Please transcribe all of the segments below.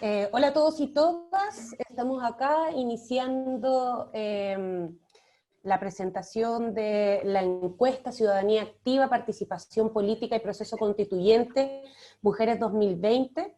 Hola a todos y todas, estamos acá iniciando la presentación de la encuesta Ciudadanía Activa, Participación Política y Proceso Constituyente, Mujeres 2020.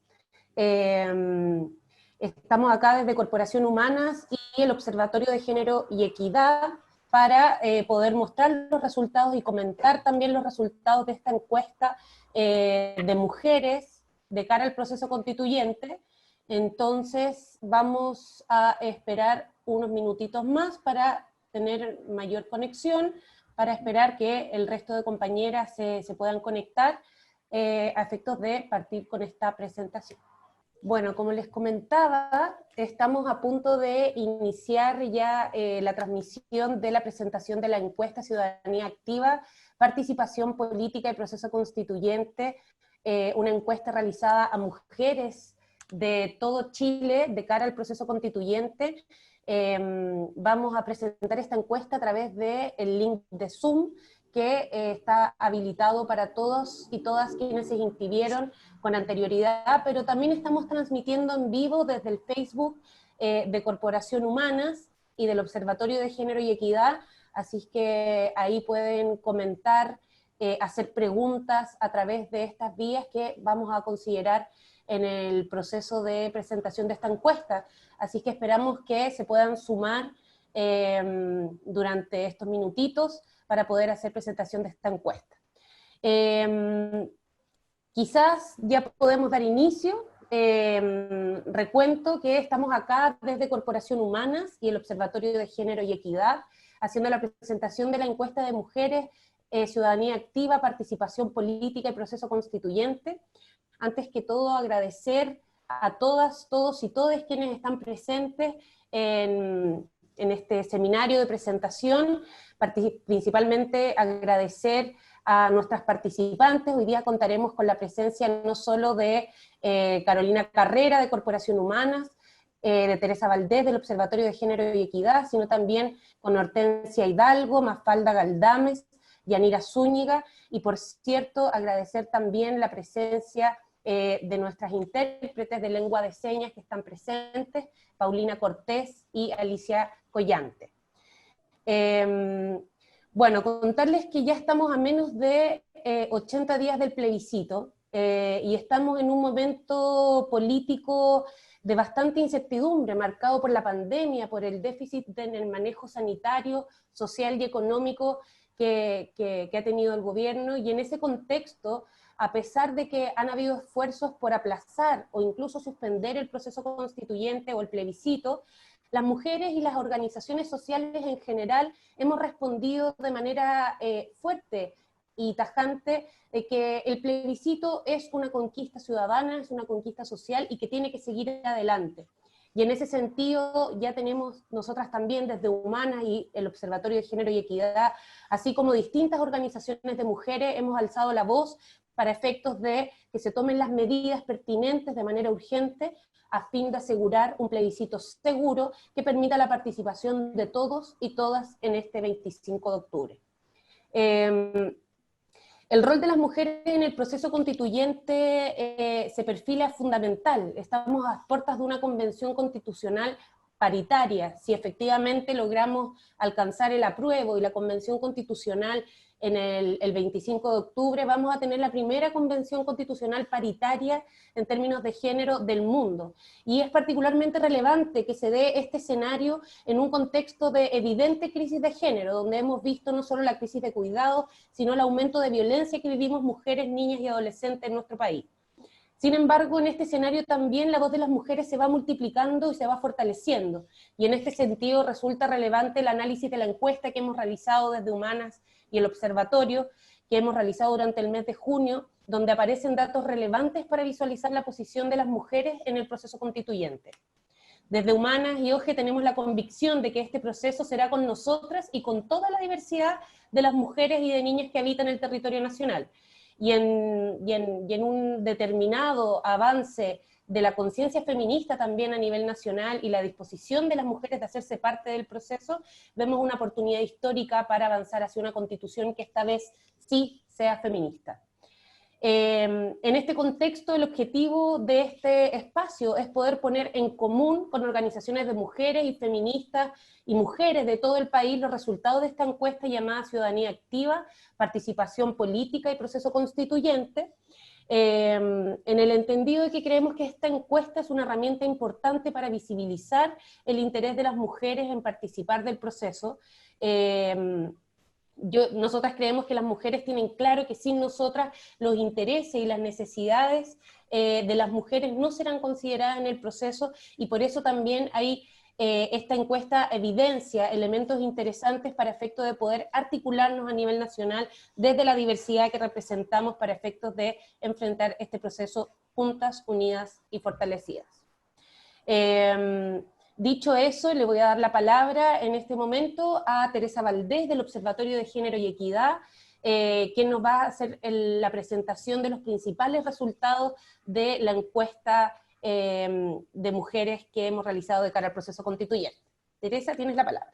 Estamos acá desde Corporación Humanas y el Observatorio de Género y Equidad para poder mostrar los resultados y comentar también los resultados de esta encuesta de mujeres de cara al proceso constituyente. Entonces vamos a esperar unos minutitos más para tener mayor conexión, para esperar que el resto de compañeras se puedan conectar a efectos de partir con esta presentación. Bueno, como les comentaba, estamos a punto de iniciar ya la transmisión de la presentación de la encuesta Ciudadanía Activa, Participación Política y Proceso Constituyente, una encuesta realizada a mujeres de todo Chile de cara al proceso constituyente. Vamos a presentar esta encuesta a través del link de Zoom, que está habilitado para todos y todas quienes se inscribieron con anterioridad, pero también estamos transmitiendo en vivo desde el Facebook de Corporación Humanas y del Observatorio de Género y Equidad, así que ahí pueden comentar, hacer preguntas a través de estas vías que vamos a considerar en el proceso de presentación de esta encuesta, así que esperamos que se puedan sumar durante estos minutitos para poder hacer presentación de esta encuesta. Quizás ya podemos dar inicio. Recuento que estamos acá desde Corporación Humanas y el Observatorio de Género y Equidad, haciendo la presentación de la encuesta de mujeres, ciudadanía activa, participación política y proceso constituyente. Antes que todo, agradecer a todas, todos y todes quienes están presentes en este seminario de presentación, principalmente agradecer a nuestras participantes. Hoy día contaremos con la presencia no solo de Carolina Carrera, de Corporación Humanas, de Teresa Valdés, del Observatorio de Género y Equidad, sino también con Hortensia Hidalgo, Mafalda Galdames, Yanira Zúñiga, y por cierto, agradecer también la presencia de nuestras intérpretes de lengua de señas que están presentes, Paulina Cortés y Alicia Collante. Bueno, contarles que ya estamos a menos de 80 días del plebiscito y estamos en un momento político de bastante incertidumbre, marcado por la pandemia, por el déficit en el manejo sanitario, social y económico que ha tenido el gobierno, y en ese contexto, a pesar de que han habido esfuerzos por aplazar o incluso suspender el proceso constituyente o el plebiscito, las mujeres y las organizaciones sociales en general hemos respondido de manera fuerte y tajante de que el plebiscito es una conquista ciudadana, es una conquista social y que tiene que seguir adelante. Y en ese sentido ya tenemos nosotras también desde Humanas y el Observatorio de Género y Equidad, así como distintas organizaciones de mujeres, hemos alzado la voz para efectos de que se tomen las medidas pertinentes de manera urgente a fin de asegurar un plebiscito seguro que permita la participación de todos y todas en este 25 de octubre. El rol de las mujeres en el proceso constituyente se perfila fundamental. Estamos a puertas de una convención constitucional paritaria. Si efectivamente logramos alcanzar el apruebo y la convención constitucional en el 25 de octubre, vamos a tener la primera convención constitucional paritaria en términos de género del mundo. Y es particularmente relevante que se dé este escenario en un contexto de evidente crisis de género, donde hemos visto no solo la crisis de cuidado, sino el aumento de violencia que vivimos mujeres, niñas y adolescentes en nuestro país. Sin embargo, en este escenario también la voz de las mujeres se va multiplicando y se va fortaleciendo, y en este sentido resulta relevante el análisis de la encuesta que hemos realizado desde Humanas y el Observatorio, que hemos realizado durante el mes de junio, donde aparecen datos relevantes para visualizar la posición de las mujeres en el proceso constituyente. Desde Humanas y OGE tenemos la convicción de que este proceso será con nosotras y con toda la diversidad de las mujeres y de niñas que habitan el territorio nacional. Y en un determinado avance de la conciencia feminista también a nivel nacional y la disposición de las mujeres de hacerse parte del proceso, vemos una oportunidad histórica para avanzar hacia una constitución que esta vez sí sea feminista. En este contexto, el objetivo de este espacio es poder poner en común con organizaciones de mujeres y feministas y mujeres de todo el país los resultados de esta encuesta llamada Ciudadanía Activa, Participación Política y Proceso Constituyente, en el entendido de que creemos que esta encuesta es una herramienta importante para visibilizar el interés de las mujeres en participar del proceso. Nosotras creemos que las mujeres tienen claro que sin nosotras los intereses y las necesidades de las mujeres no serán consideradas en el proceso, y por eso también hay esta encuesta evidencia elementos interesantes para efectos de poder articularnos a nivel nacional desde la diversidad que representamos para efectos de enfrentar este proceso juntas, unidas y fortalecidas. Dicho eso, le voy a dar la palabra en este momento a Teresa Valdés del Observatorio de Género y Equidad, quien nos va a hacer la presentación de los principales resultados de la encuesta de mujeres que hemos realizado de cara al proceso constituyente. Teresa, tienes la palabra.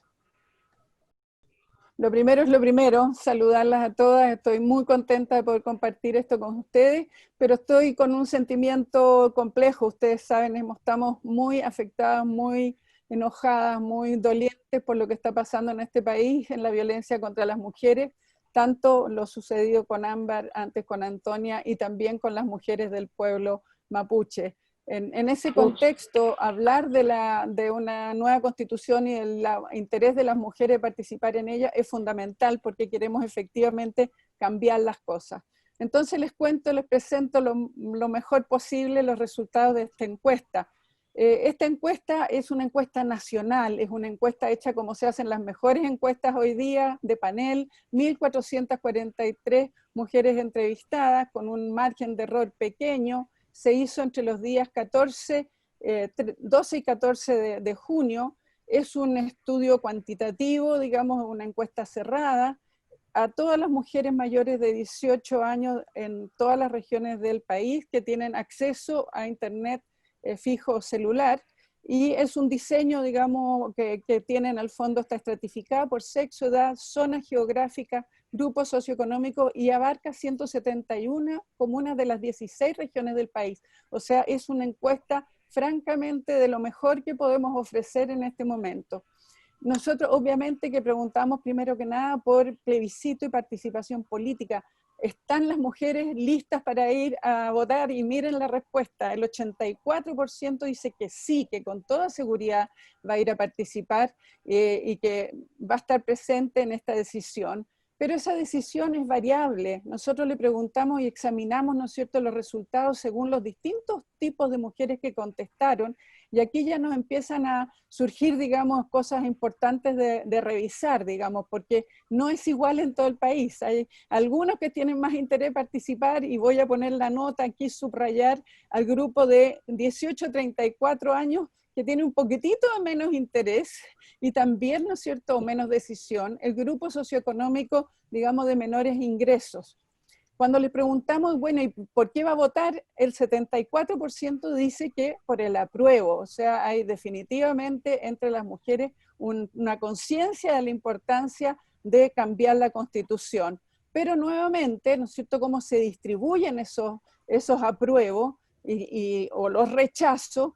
Lo primero es lo primero, saludarlas a todas. Estoy muy contenta de poder compartir esto con ustedes, pero estoy con un sentimiento complejo. Ustedes saben, estamos muy afectadas, muy enojadas, muy dolientes por lo que está pasando en este país, en la violencia contra las mujeres, tanto lo sucedido con Ámbar, antes con Antonia, y también con las mujeres del pueblo mapuche. En ese contexto, hablar de una nueva constitución y el interés de las mujeres de participar en ella es fundamental, porque queremos efectivamente cambiar las cosas. Entonces les presento lo mejor posible los resultados de esta encuesta. Esta encuesta es una encuesta nacional, es una encuesta hecha como se hacen las mejores encuestas hoy día, de panel, 1.443 mujeres entrevistadas con un margen de error pequeño. Se hizo entre los días 12 y 14 de junio. Es un estudio cuantitativo, digamos, una encuesta cerrada a todas las mujeres mayores de 18 años en todas las regiones del país que tienen acceso a internet fijo o celular, y es un diseño, digamos, que tiene en el fondo, está estratificada por sexo, edad, zona geográfica, grupo socioeconómico, y abarca 171 comunas de las 16 regiones del país. O sea, es una encuesta francamente de lo mejor que podemos ofrecer en este momento. Nosotros obviamente que preguntamos primero que nada por plebiscito y participación política. ¿Están las mujeres listas para ir a votar? Y miren la respuesta, el 84% dice que sí, que con toda seguridad va a ir a participar y que va a estar presente en esta decisión. Pero esa decisión es variable. Nosotros le preguntamos y examinamos, ¿no es cierto?, los resultados según los distintos tipos de mujeres que contestaron, y aquí ya nos empiezan a surgir, digamos, cosas importantes de revisar, digamos, porque no es igual en todo el país. Hay algunos que tienen más interés en participar, y voy a poner la nota aquí, subrayar al grupo de 18 a 34 años, que tiene un poquitito de menos interés y también, ¿no es cierto?, menos decisión. El grupo socioeconómico, digamos, de menores ingresos. Cuando le preguntamos, bueno, ¿y por qué va a votar? El 74% dice que por el apruebo. O sea, hay definitivamente entre las mujeres una conciencia de la importancia de cambiar la Constitución. Pero nuevamente, ¿no es cierto?, cómo se distribuyen esos apruebos o los rechazos,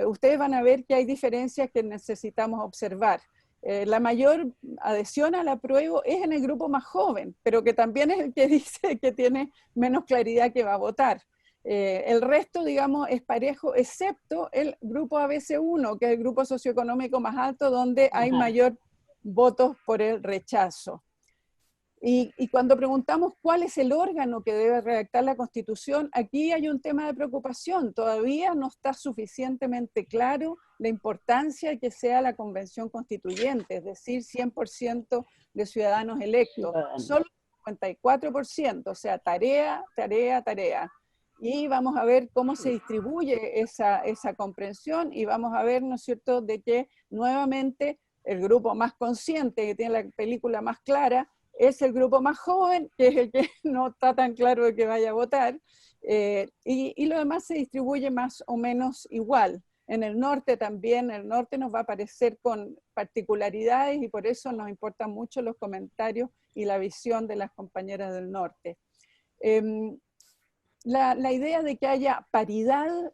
ustedes van a ver que hay diferencias que necesitamos observar. La mayor adhesión al apruebo es en el grupo más joven, pero que también es el que dice que tiene menos claridad que va a votar. El resto, digamos, es parejo, excepto el grupo ABC1, que es el grupo socioeconómico más alto, donde hay mayor votos por el rechazo. Y cuando preguntamos cuál es el órgano que debe redactar la Constitución, aquí hay un tema de preocupación. Todavía no está suficientemente claro la importancia de que sea la Convención Constituyente, es decir, 100% de ciudadanos electos. Solo 54%, o sea, tarea, tarea, tarea. Y vamos a ver cómo se distribuye esa comprensión, y vamos a ver, ¿no es cierto?, de que nuevamente el grupo más consciente, que tiene la película más clara, es el grupo más joven, que es el que no está tan claro de que vaya a votar, y lo demás se distribuye más o menos igual. En el norte también, el norte nos va a aparecer con particularidades, y por eso nos importan mucho los comentarios y la visión de las compañeras del norte. La idea de que haya paridad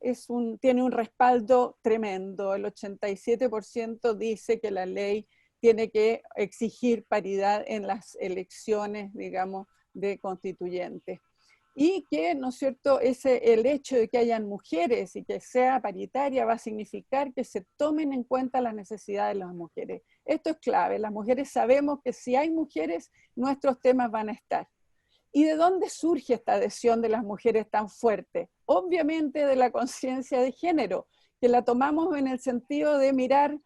tiene un respaldo tremendo. El 87% dice que la ley tiene que exigir paridad en las elecciones, digamos, de constituyentes. Y que, ¿no es cierto?, el hecho de que hayan mujeres y que sea paritaria va a significar que se tomen en cuenta las necesidades de las mujeres. Esto es clave. Las mujeres sabemos que si hay mujeres, nuestros temas van a estar. ¿Y de dónde surge esta adhesión de las mujeres tan fuerte? Obviamente de la conciencia de género, que la tomamos en el sentido de mirar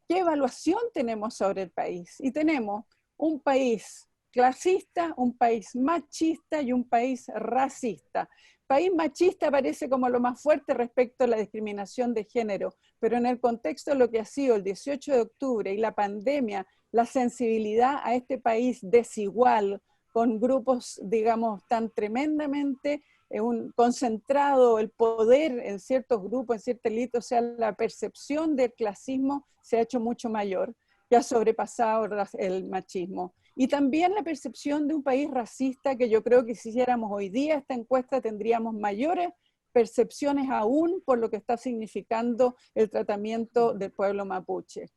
qué evaluación tenemos sobre el país. Y tenemos un país clasista, un país machista y un país racista. País machista parece como lo más fuerte respecto a la discriminación de género, pero en el contexto de lo que ha sido el 18 de octubre y la pandemia, la sensibilidad a este país desigual, con grupos, digamos, tan tremendamente concentrado el poder en ciertos grupos, en cierta élite, o sea, la percepción del clasismo se ha hecho mucho mayor, que ha sobrepasado el machismo. Y también la percepción de un país racista, que yo creo que si hiciéramos hoy día esta encuesta tendríamos mayores percepciones aún por lo que está significando el tratamiento del pueblo mapuche.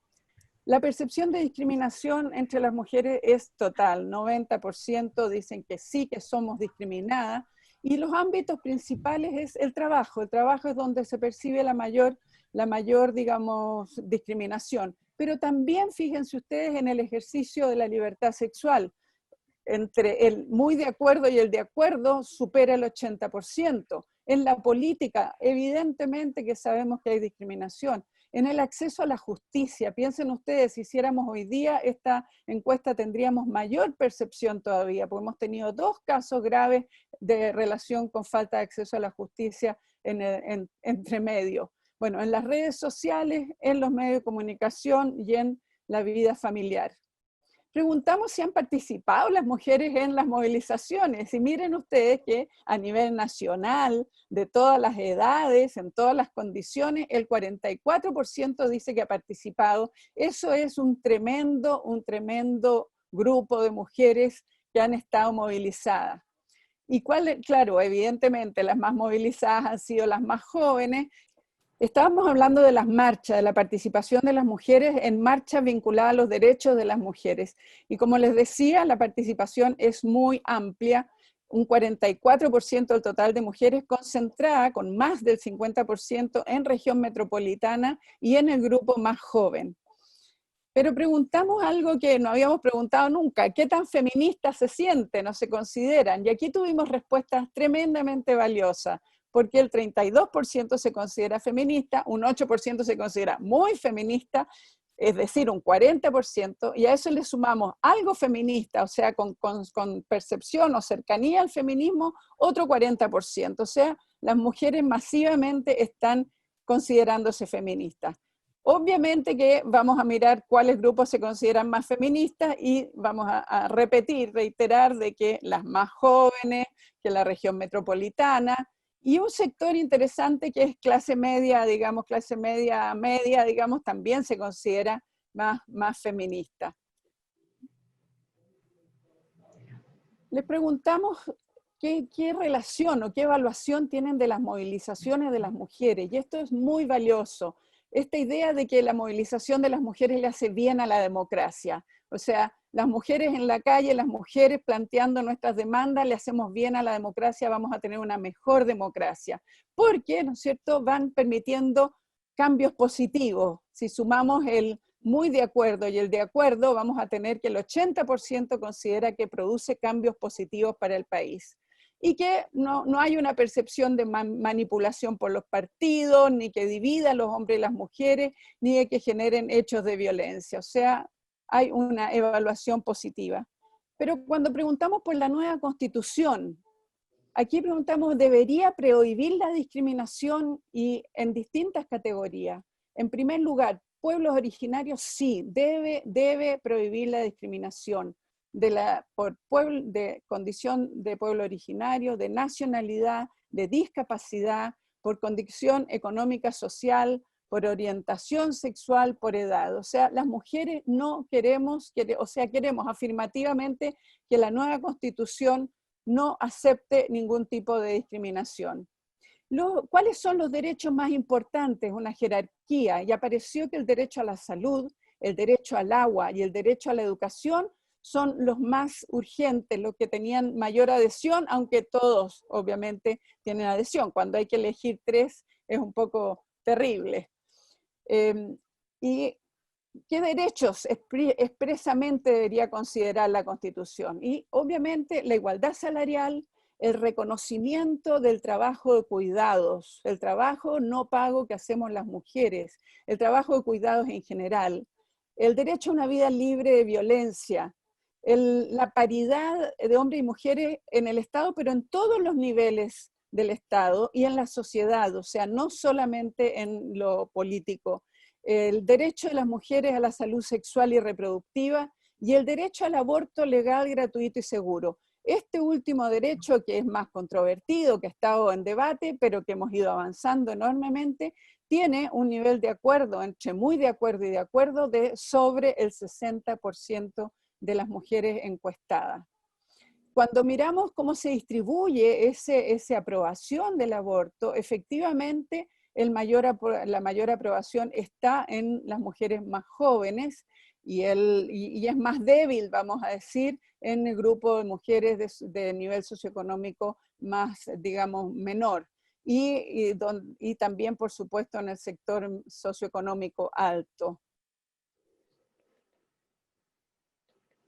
La percepción de discriminación entre las mujeres es total, 90% dicen que sí, que somos discriminadas, y los ámbitos principales es el trabajo es donde se percibe la mayor, digamos, discriminación, pero también fíjense ustedes en el ejercicio de la libertad sexual, entre el muy de acuerdo y el de acuerdo supera el 80%. En la política, evidentemente que sabemos que hay discriminación. En el acceso a la justicia, piensen ustedes, si hiciéramos hoy día esta encuesta tendríamos mayor percepción todavía, porque hemos tenido 2 casos graves de relación con falta de acceso a la justicia entre medio. Bueno, en las redes sociales, en los medios de comunicación y en la vida familiar. Preguntamos si han participado las mujeres en las movilizaciones y miren ustedes que a nivel nacional, de todas las edades, en todas las condiciones, el 44% dice que ha participado. Eso es un tremendo grupo de mujeres que han estado movilizadas. Y claro, evidentemente las más movilizadas han sido las más jóvenes. Estábamos hablando de las marchas, de la participación de las mujeres en marchas vinculadas a los derechos de las mujeres. Y como les decía, la participación es muy amplia, un 44% del total de mujeres concentrada con más del 50% en región metropolitana y en el grupo más joven. Pero preguntamos algo que no habíamos preguntado nunca, ¿qué tan feministas se sienten o se consideran? Y aquí tuvimos respuestas tremendamente valiosas, porque el 32% se considera feminista, un 8% se considera muy feminista, es decir, un 40%, y a eso le sumamos algo feminista, o sea, con percepción o cercanía al feminismo, otro 40%, o sea, las mujeres masivamente están considerándose feministas. Obviamente que vamos a mirar cuáles grupos se consideran más feministas y vamos a reiterar de que las más jóvenes, que la región metropolitana, y un sector interesante que es clase media, digamos, media, digamos, también se considera más feminista. Les preguntamos qué relación o qué evaluación tienen de las movilizaciones de las mujeres, y esto es muy valioso. Esta idea de que la movilización de las mujeres le hace bien a la democracia. O sea, las mujeres en la calle, las mujeres planteando nuestras demandas, le hacemos bien a la democracia, vamos a tener una mejor democracia. Porque, ¿no es cierto?, van permitiendo cambios positivos. Si sumamos el muy de acuerdo y el de acuerdo, vamos a tener que el 80% considera que produce cambios positivos para el país. Y que no hay una percepción de manipulación por los partidos, ni que divida a los hombres y las mujeres, ni de que generen hechos de violencia. O sea, hay una evaluación positiva. Pero cuando preguntamos por la nueva constitución, aquí preguntamos, ¿debería prohibir la discriminación y en distintas categorías? En primer lugar, pueblos originarios sí, debe prohibir la discriminación por de condición de pueblo originario, de nacionalidad, de discapacidad, por condición económica, social, por orientación sexual, por edad. O sea, las mujeres no queremos, queremos afirmativamente que la nueva constitución no acepte ningún tipo de discriminación. ¿Cuáles son los derechos más importantes? Una jerarquía, y apareció que el derecho a la salud, el derecho al agua y el derecho a la educación son los más urgentes, los que tenían mayor adhesión, aunque todos obviamente tienen adhesión. Cuando hay que elegir tres es un poco terrible. ¿Y qué derechos expresamente debería considerar la Constitución? Y obviamente la igualdad salarial, el reconocimiento del trabajo de cuidados, el trabajo no pago que hacemos las mujeres, el trabajo de cuidados en general, el derecho a una vida libre de violencia, la paridad de hombres y mujeres en el Estado, pero en todos los niveles del Estado y en la sociedad, o sea, no solamente en lo político, el derecho de las mujeres a la salud sexual y reproductiva y el derecho al aborto legal, gratuito y seguro. Este último derecho, que es más controvertido, que ha estado en debate, pero que hemos ido avanzando enormemente, tiene un nivel de acuerdo, entre muy de acuerdo y de acuerdo, de sobre el 60% de las mujeres encuestadas. Cuando miramos cómo se distribuye esa aprobación del aborto, efectivamente la mayor aprobación está en las mujeres más jóvenes y es más débil, vamos a decir, en el grupo de mujeres de nivel socioeconómico más, digamos, menor. Y también, por supuesto, en el sector socioeconómico alto.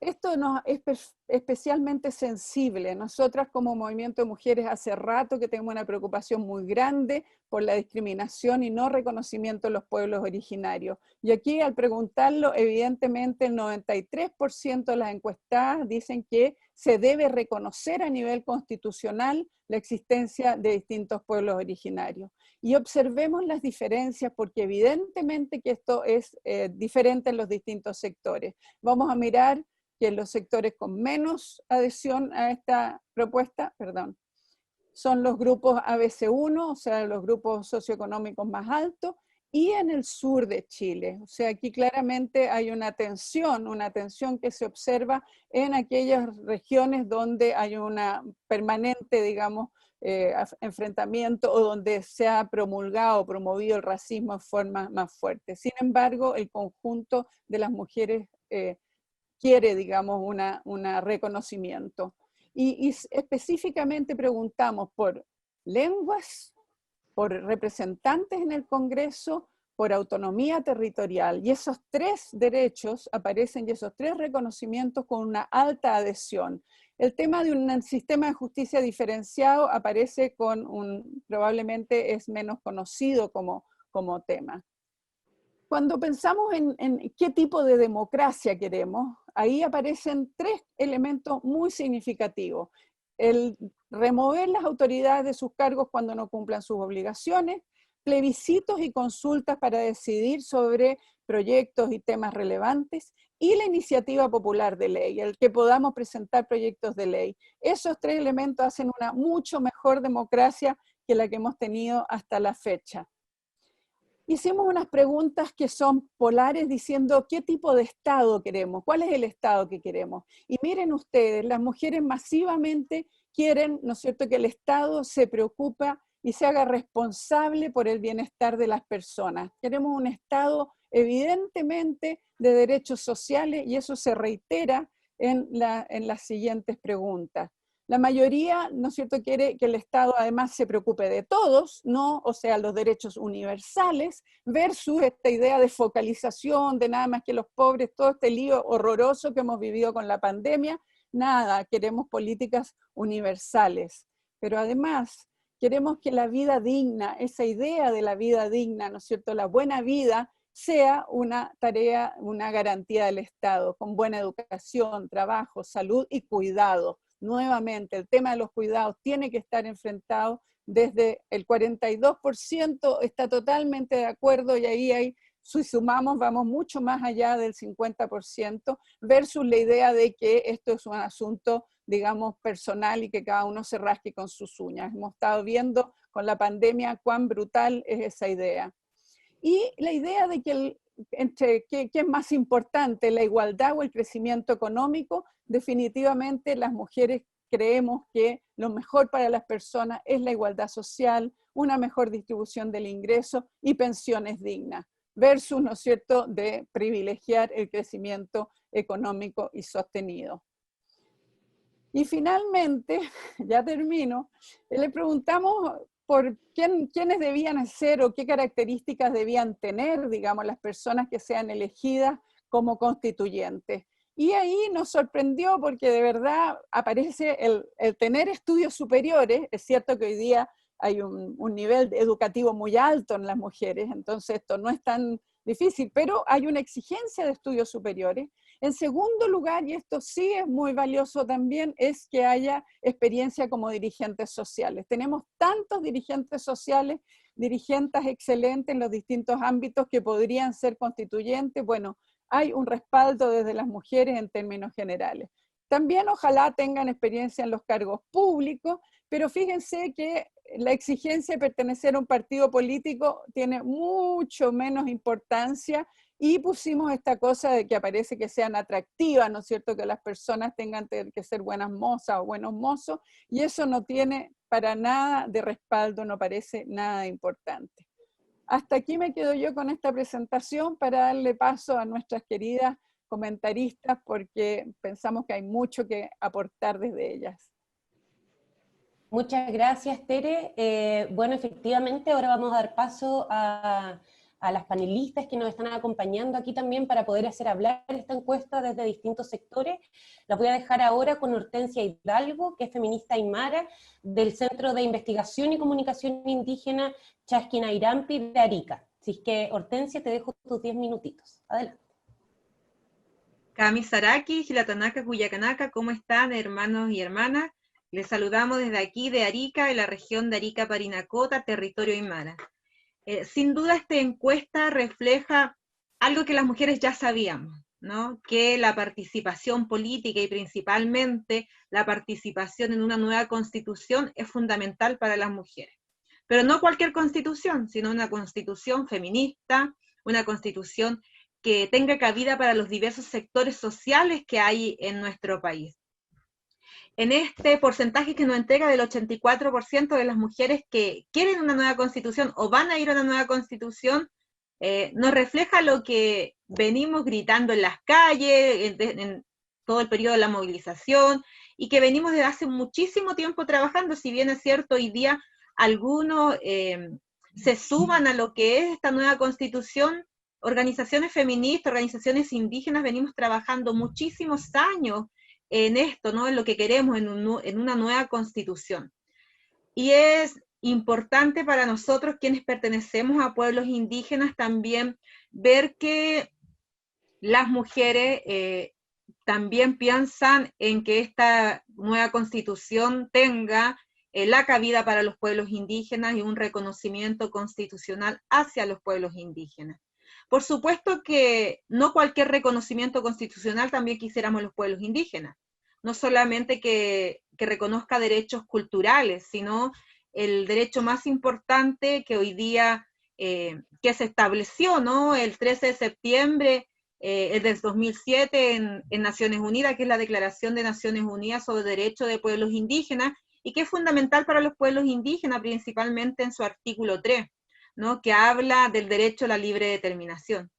Esto nos es especialmente sensible. Nosotras como Movimiento de Mujeres hace rato que tenemos una preocupación muy grande por la discriminación y no reconocimiento de los pueblos originarios. Y aquí al preguntarlo, evidentemente el 93% de las encuestadas dicen que se debe reconocer a nivel constitucional la existencia de distintos pueblos originarios. Y observemos las diferencias porque evidentemente que esto es diferente en los distintos sectores. Vamos a mirar que los sectores con menos adhesión a esta propuesta, son los grupos ABC1, o sea, los grupos socioeconómicos más altos, y en el sur de Chile. O sea, aquí claramente hay una tensión que se observa en aquellas regiones donde hay una permanente, digamos, enfrentamiento o donde se ha promulgado o promovido el racismo en forma más fuerte. Sin embargo, el conjunto de las mujeres quiere, digamos, un reconocimiento. Y específicamente preguntamos por lenguas, por representantes en el Congreso, por autonomía territorial. Y esos tres derechos aparecen y esos tres reconocimientos con una alta adhesión. El tema de un sistema de justicia diferenciado aparece probablemente es menos conocido como tema. Cuando pensamos en qué tipo de democracia queremos, ahí aparecen tres elementos muy significativos. El remover las autoridades de sus cargos cuando no cumplan sus obligaciones, plebiscitos y consultas para decidir sobre proyectos y temas relevantes, y la iniciativa popular de ley, el que podamos presentar proyectos de ley. Esos tres elementos hacen una mucho mejor democracia que la que hemos tenido hasta la fecha. Hicimos unas preguntas que son polares diciendo qué tipo de Estado queremos, cuál es el Estado que queremos. Y miren ustedes, las mujeres masivamente quieren, ¿no es cierto?, que el Estado se preocupe y se haga responsable por el bienestar de las personas. Queremos un Estado evidentemente de derechos sociales y eso se reitera en las siguientes preguntas. La mayoría, ¿no es cierto?, quiere que el Estado además se preocupe de todos, ¿no? O sea, los derechos universales, versus esta idea de focalización, de nada más que los pobres, todo este lío horroroso que hemos vivido con la pandemia. Nada, queremos políticas universales. Pero además, queremos que la vida digna, esa idea de la vida digna, ¿no es cierto?, la buena vida, sea una tarea, una garantía del Estado, con buena educación, trabajo, salud y cuidado. Nuevamente, el tema de los cuidados tiene que estar enfrentado desde el 42% está totalmente de acuerdo y ahí si sumamos vamos mucho más allá del 50% versus la idea de que esto es un asunto, digamos, personal y que cada uno se rasque con sus uñas. Hemos estado viendo con la pandemia cuán brutal es esa idea. Y la idea de que ¿qué es más importante, la igualdad o el crecimiento económico? Definitivamente las mujeres creemos que lo mejor para las personas es la igualdad social, una mejor distribución del ingreso y pensiones dignas, versus, ¿no es cierto?, de privilegiar el crecimiento económico y sostenido. Y finalmente, ya termino, le preguntamos por quiénes debían ser o qué características debían tener, digamos, las personas que sean elegidas como constituyentes. Y ahí nos sorprendió porque de verdad aparece el tener estudios superiores. Es cierto que hoy día hay un nivel educativo muy alto en las mujeres, entonces esto no es tan difícil, pero hay una exigencia de estudios superiores. En segundo lugar, y esto sí es muy valioso también, es que haya experiencia como dirigentes sociales. Tenemos tantos dirigentes sociales, dirigentes excelentes en los distintos ámbitos que podrían ser constituyentes. Bueno, hay un respaldo desde las mujeres en términos generales. También ojalá tengan experiencia en los cargos públicos, pero fíjense que la exigencia de pertenecer a un partido político tiene mucho menos importancia y pusimos esta cosa de que aparece que sean atractivas, ¿no es cierto?, que las personas tengan que ser buenas mozas o buenos mozos, y eso no tiene para nada de respaldo, no parece nada importante. Hasta aquí me quedo yo con esta presentación para darle paso a nuestras queridas comentaristas porque pensamos que hay mucho que aportar desde ellas. Muchas gracias, Tere. Bueno, efectivamente, ahora vamos a dar paso a las panelistas que nos están acompañando aquí también para poder hacer hablar esta encuesta desde distintos sectores. La voy a dejar ahora con Hortensia Hidalgo, que es feminista aymara del Centro de Investigación y Comunicación Indígena Chasquinairampi de Arica. Así es que, Hortensia, te dejo tus 10 minutitos. Adelante. Kami Saraki, Gilatanaka, Cuyacanaka, ¿cómo están, hermanos y hermanas? Les saludamos desde aquí de Arica, de la región de Arica Parinacota, territorio aymara. Sin duda esta encuesta refleja algo que las mujeres ya sabíamos, ¿no? Que la participación política y principalmente la participación en una nueva constitución es fundamental para las mujeres. Pero no cualquier constitución, sino una constitución feminista, una constitución que tenga cabida para los diversos sectores sociales que hay en nuestro país. En este porcentaje que nos entrega del 84% de las mujeres que quieren una nueva constitución o van a ir a una nueva constitución, nos refleja lo que venimos gritando en las calles, en todo el periodo de la movilización, y que venimos desde hace muchísimo tiempo trabajando. Si bien es cierto, hoy día algunos se suman a lo que es esta nueva constitución, organizaciones feministas, organizaciones indígenas, venimos trabajando muchísimos años en esto, ¿no? En lo que queremos, en una nueva constitución. Y es importante para nosotros, quienes pertenecemos a pueblos indígenas, también ver que las mujeres también piensan en que esta nueva constitución tenga la cabida para los pueblos indígenas y un reconocimiento constitucional hacia los pueblos indígenas. Por supuesto que no cualquier reconocimiento constitucional también quisiéramos los pueblos indígenas, no solamente que reconozca derechos culturales, sino el derecho más importante que hoy día que se estableció, ¿no? El 13 de septiembre del 2007 en Naciones Unidas, que es la Declaración de Naciones Unidas sobre Derechos de Pueblos Indígenas, y que es fundamental para los pueblos indígenas, principalmente en su artículo 3, ¿no? Que habla del derecho a la libre determinación.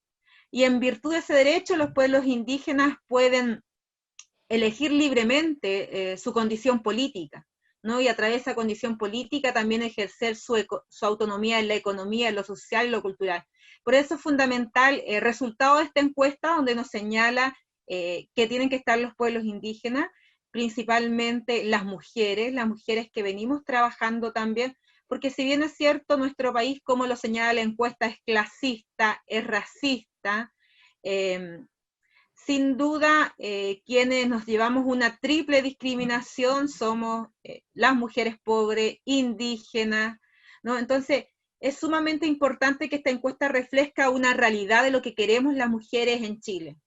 Y en virtud de ese derecho, los pueblos indígenas pueden elegir libremente su condición política, ¿no? Y a través de esa condición política también ejercer su autonomía en la economía, en lo social y lo cultural. Por eso es fundamental el resultado de esta encuesta, donde nos señala que tienen que estar los pueblos indígenas, principalmente las mujeres que venimos trabajando también, porque si bien es cierto, nuestro país, como lo señala la encuesta, es clasista, es racista, sin duda, quienes nos llevamos una triple discriminación somos las mujeres pobres, indígenas, ¿no? Entonces, es sumamente importante que esta encuesta refleje una realidad de lo que queremos las mujeres en Chile.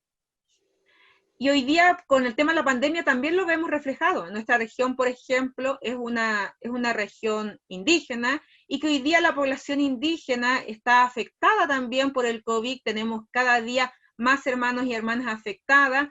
Y hoy día, con el tema de la pandemia, también lo vemos reflejado. Nuestra región, por ejemplo, es una región indígena, y que hoy día la población indígena está afectada también por el COVID. Tenemos cada día más hermanos y hermanas afectadas,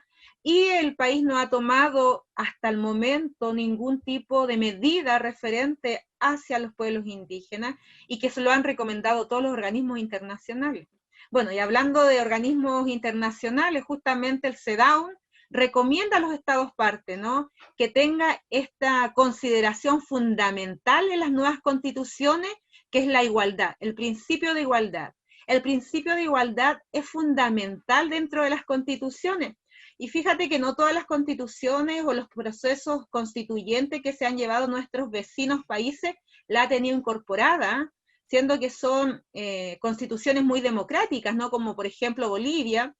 y el país no ha tomado hasta el momento ningún tipo de medida referente hacia los pueblos indígenas, y que se lo han recomendado todos los organismos internacionales. Bueno, y hablando de organismos internacionales, justamente el CEDAW recomienda a los estados partes, ¿no?, que tenga esta consideración fundamental en las nuevas constituciones, que es la igualdad, el principio de igualdad. El principio de igualdad es fundamental dentro de las constituciones. Y fíjate que no todas las constituciones o los procesos constituyentes que se han llevado nuestros vecinos países la han tenido incorporada, siendo que son constituciones muy democráticas, ¿no? Como por ejemplo Bolivia.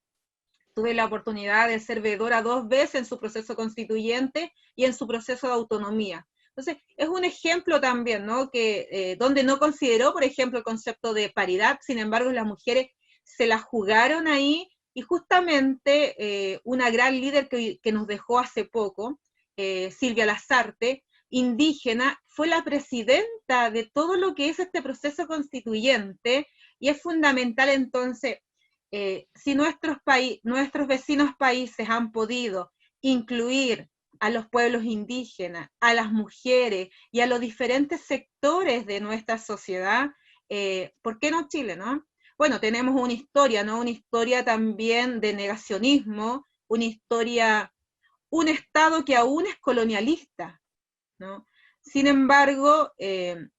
Tuve la oportunidad de ser veedora 2 veces en su proceso constituyente y en su proceso de autonomía. Entonces, es un ejemplo también, ¿no?, que donde no consideró, por ejemplo, el concepto de paridad, sin embargo, las mujeres se la jugaron ahí, y justamente una gran líder que nos dejó hace poco, Silvia Lazarte, indígena, fue la presidenta de todo lo que es este proceso constituyente, y es fundamental entonces, si nuestros vecinos países han podido incluir a los pueblos indígenas, a las mujeres y a los diferentes sectores de nuestra sociedad, ¿por qué no Chile, no? Bueno, tenemos una historia, ¿no? Una historia también de negacionismo, una historia, un Estado que aún es colonialista, ¿no? Sin embargo, desde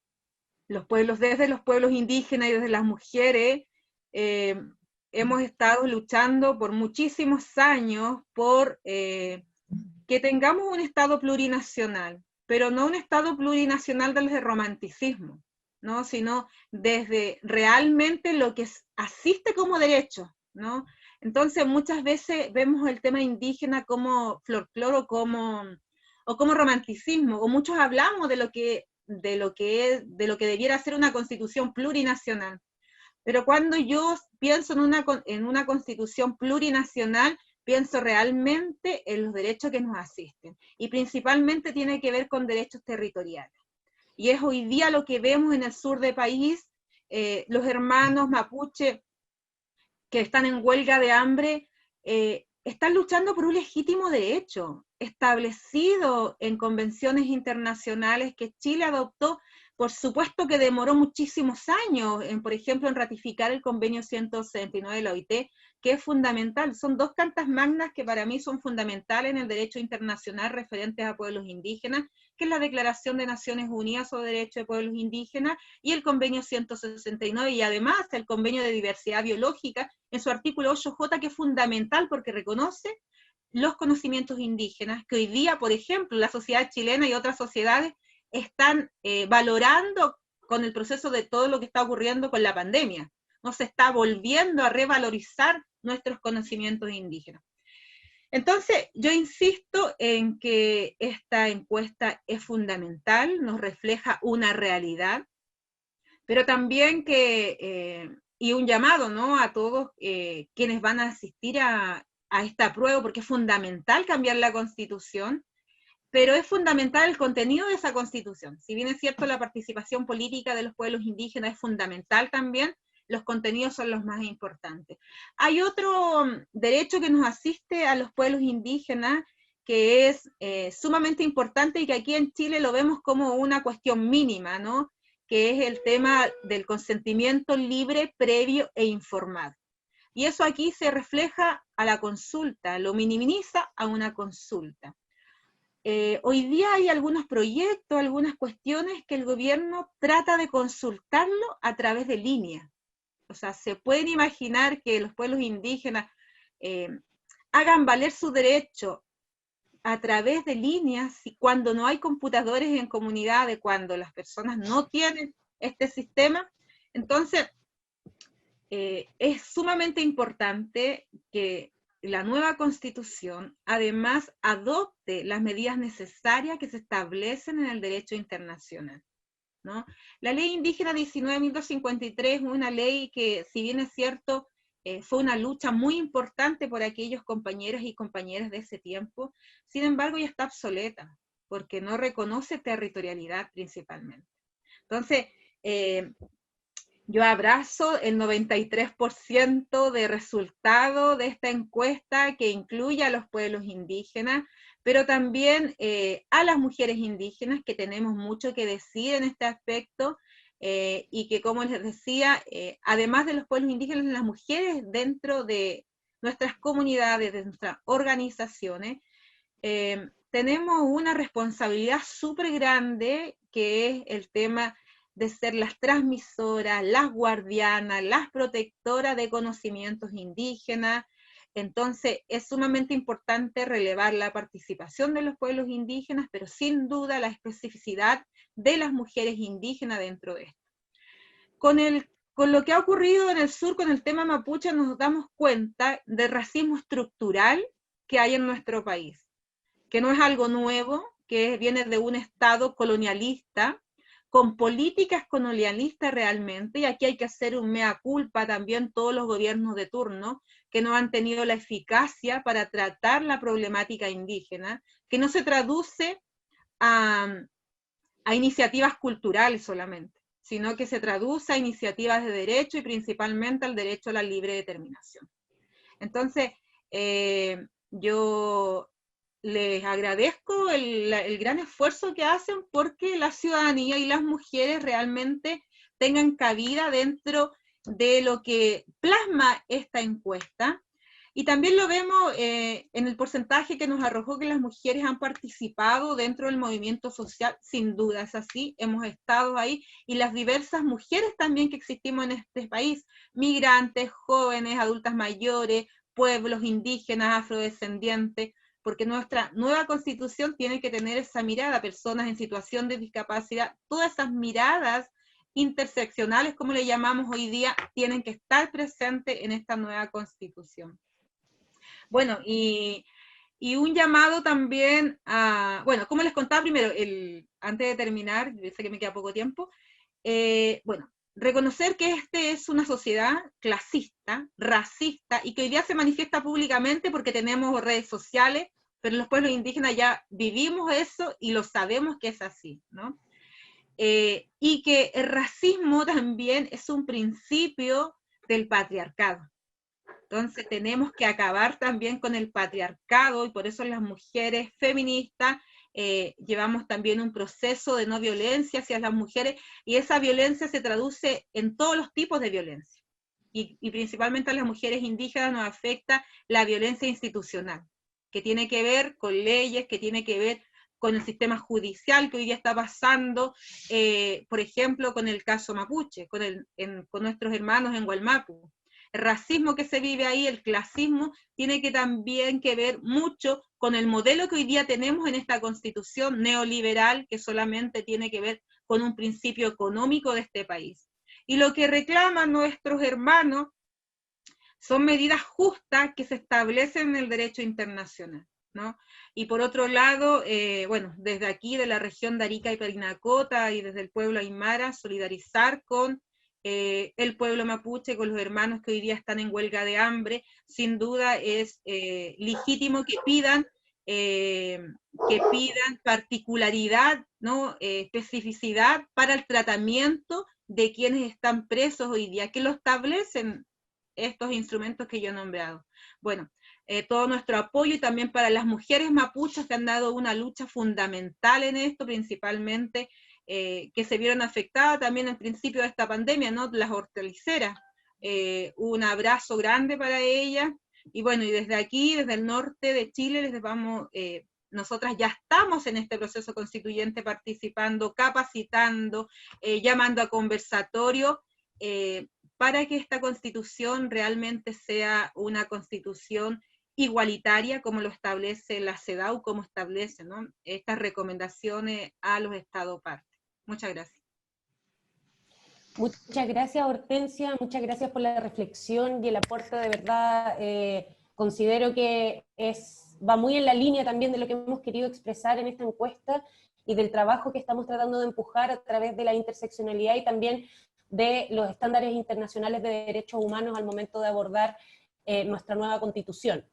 los pueblos indígenas y desde las mujeres, hemos estado luchando por muchísimos años por que tengamos un Estado plurinacional, pero no un Estado plurinacional desde el romanticismo, ¿no?, sino desde realmente lo que asiste como derecho, ¿no? Entonces muchas veces vemos el tema indígena como folclore o como romanticismo, o muchos hablamos de lo que debiera ser una constitución plurinacional. Pero cuando yo pienso en una constitución plurinacional, pienso realmente en los derechos que nos asisten, y principalmente tiene que ver con derechos territoriales. Y es hoy día lo que vemos en el sur del país, los hermanos mapuche que están en huelga de hambre, están luchando por un legítimo derecho establecido en convenciones internacionales que Chile adoptó. Por supuesto que demoró muchísimos años, por ejemplo, en ratificar el convenio 169 de la OIT, que es fundamental. Son 2 cartas magnas que para mí son fundamentales en el derecho internacional referentes a pueblos indígenas, que es la Declaración de Naciones Unidas sobre Derechos de Pueblos Indígenas y el convenio 169, y además el convenio de diversidad biológica en su artículo 8J, que es fundamental porque reconoce los conocimientos indígenas, que hoy día, por ejemplo, la sociedad chilena y otras sociedades están valorando con el proceso de todo lo que está ocurriendo con la pandemia. No se está volviendo a revalorizar nuestros conocimientos indígenas. Entonces, yo insisto en que esta encuesta es fundamental, nos refleja una realidad, pero también y un llamado, ¿no?, a todos quienes van a asistir a esta prueba, porque es fundamental cambiar la Constitución, pero es fundamental el contenido de esa Constitución. Si bien es cierto la participación política de los pueblos indígenas es fundamental también, los contenidos son los más importantes. Hay otro derecho que nos asiste a los pueblos indígenas que es sumamente importante y que aquí en Chile lo vemos como una cuestión mínima, ¿no?, que es el tema del consentimiento libre, previo e informado. Y eso aquí se refleja a la consulta, lo minimiza a una consulta. Hoy día hay algunos proyectos, algunas cuestiones que el gobierno trata de consultarlo a través de línea. O sea, se pueden imaginar que los pueblos indígenas hagan valer su derecho a través de líneas, y cuando no hay computadores en comunidades, cuando las personas no tienen este sistema. Entonces, es sumamente importante que la nueva Constitución además adopte las medidas necesarias que se establecen en el derecho internacional, ¿no? La ley indígena 19.253 es una ley que, si bien es cierto, fue una lucha muy importante por aquellos compañeros y compañeras de ese tiempo, sin embargo ya está obsoleta, porque no reconoce territorialidad principalmente. Entonces, Yo abrazo el 93% de resultado de esta encuesta que incluye a los pueblos indígenas, pero también a las mujeres indígenas, que tenemos mucho que decir en este aspecto, y que, como les decía, además de los pueblos indígenas, las mujeres dentro de nuestras comunidades, de nuestras organizaciones, tenemos una responsabilidad súper grande, que es el tema de ser las transmisoras, las guardianas, las protectoras de conocimientos indígenas. Entonces es sumamente importante relevar la participación de los pueblos indígenas, pero sin duda la especificidad de las mujeres indígenas dentro de esto. Con lo que ha ocurrido en el sur con el tema mapuche, nos damos cuenta del racismo estructural que hay en nuestro país, que no es algo nuevo, que viene de un Estado colonialista, con políticas colonialistas realmente, y aquí hay que hacer un mea culpa también todos los gobiernos de turno, que no han tenido la eficacia para tratar la problemática indígena, que no se traduce a iniciativas culturales solamente, sino que se traduce a iniciativas de derecho y principalmente al derecho a la libre determinación. Entonces, yo les agradezco el gran esfuerzo que hacen porque la ciudadanía y las mujeres realmente tengan cabida dentro de lo que plasma esta encuesta. Y también lo vemos en el porcentaje que nos arrojó que las mujeres han participado dentro del movimiento social. Sin duda es así, hemos estado ahí, y las diversas mujeres también que existimos en este país, migrantes, jóvenes, adultas mayores, pueblos indígenas, afrodescendientes, porque nuestra nueva constitución tiene que tener esa mirada, personas en situación de discapacidad, todas esas miradas interseccionales, como le llamamos hoy día, tienen que estar presentes en esta nueva constitución. Bueno, y un llamado también a, bueno, como les contaba primero, antes de terminar, yo sé que me queda poco tiempo, bueno, reconocer que este es una sociedad clasista, racista, y que hoy día se manifiesta públicamente porque tenemos redes sociales, pero los pueblos indígenas ya vivimos eso y lo sabemos que es así, ¿no? Y que el racismo también es un principio del patriarcado. Entonces tenemos que acabar también con el patriarcado, y por eso las mujeres feministas llevamos también un proceso de no violencia hacia las mujeres, y esa violencia se traduce en todos los tipos de violencia. Y principalmente a las mujeres indígenas nos afecta la violencia institucional, que tiene que ver con leyes, que tiene que ver con el sistema judicial que hoy día está pasando, por ejemplo, con el caso mapuche, con nuestros hermanos en Gualmapu. El racismo que se vive ahí, el clasismo, tiene que también que ver mucho con el modelo que hoy día tenemos en esta constitución neoliberal, que solamente tiene que ver con un principio económico de este país. Y lo que reclaman nuestros hermanos son medidas justas que se establecen en el derecho internacional, ¿no? Y por otro lado, bueno, desde aquí, de la región de Arica y Parinacota, y desde el pueblo aymara, solidarizar con el pueblo mapuche, con los hermanos que hoy día están en huelga de hambre. Sin duda es legítimo que pidan particularidad, ¿no? Especificidad para el tratamiento de quienes están presos hoy día, que lo establecen estos instrumentos que yo he nombrado. Bueno, todo nuestro apoyo, y también para las mujeres mapuches que han dado una lucha fundamental en esto, principalmente que se vieron afectadas también al principio de esta pandemia, ¿no? Las hortaliceras. Un abrazo grande para ellas. Y bueno, y desde aquí, desde el norte de Chile, les vamos, nosotras ya estamos en este proceso constituyente participando, capacitando, llamando a conversatorio, para que esta constitución realmente sea una constitución igualitaria, como lo establece la CEDAW, como establece, ¿no?, estas recomendaciones a los Estados partes. Muchas gracias. Muchas gracias, Hortensia, muchas gracias por la reflexión y el aporte. De verdad, considero que va muy en la línea también de lo que hemos querido expresar en esta encuesta y del trabajo que estamos tratando de empujar a través de la interseccionalidad y también de los estándares internacionales de derechos humanos al momento de abordar nuestra nueva constitución.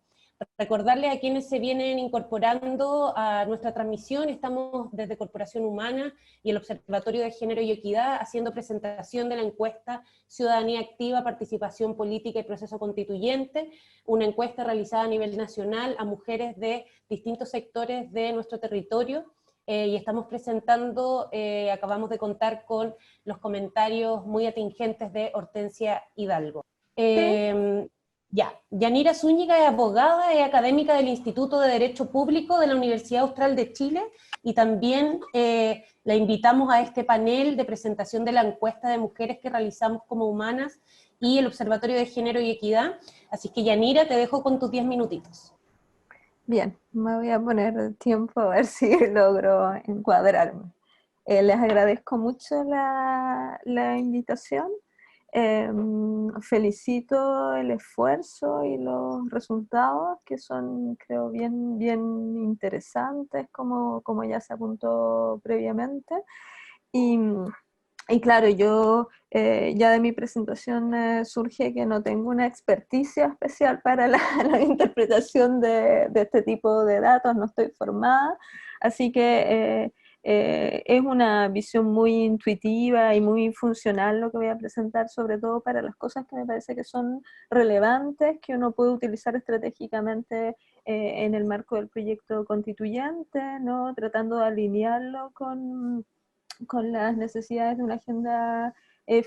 Recordarles a quienes se vienen incorporando a nuestra transmisión, estamos desde Corporación Humana y el Observatorio de Género y Equidad haciendo presentación de la encuesta Ciudadanía Activa, Participación Política y Proceso Constituyente, una encuesta realizada a nivel nacional a mujeres de distintos sectores de nuestro territorio, y estamos presentando, acabamos de contar con los comentarios muy atingentes de Hortensia Hidalgo. Ya, Yanira Zúñiga es abogada, es académica del Instituto de Derecho Público de la Universidad Austral de Chile, y también la invitamos a este panel de presentación de la encuesta de mujeres que realizamos como Humanas y el Observatorio de Género y Equidad. Así que Yanira, te dejo con tus 10 minutitos. Bien, me voy a poner tiempo a ver si logro encuadrarme. Les agradezco mucho la invitación. Felicito el esfuerzo y los resultados, que son, creo, bien interesantes, como ya se apuntó previamente. Y claro, yo ya de mi presentación surge que no tengo una experticia especial para la interpretación de este tipo de datos, no estoy formada, así que es una visión muy intuitiva y muy funcional lo que voy a presentar, sobre todo para las cosas que me parece que son relevantes, que uno puede utilizar estratégicamente en el marco del proyecto constituyente, ¿no? Tratando de alinearlo con las necesidades de una agenda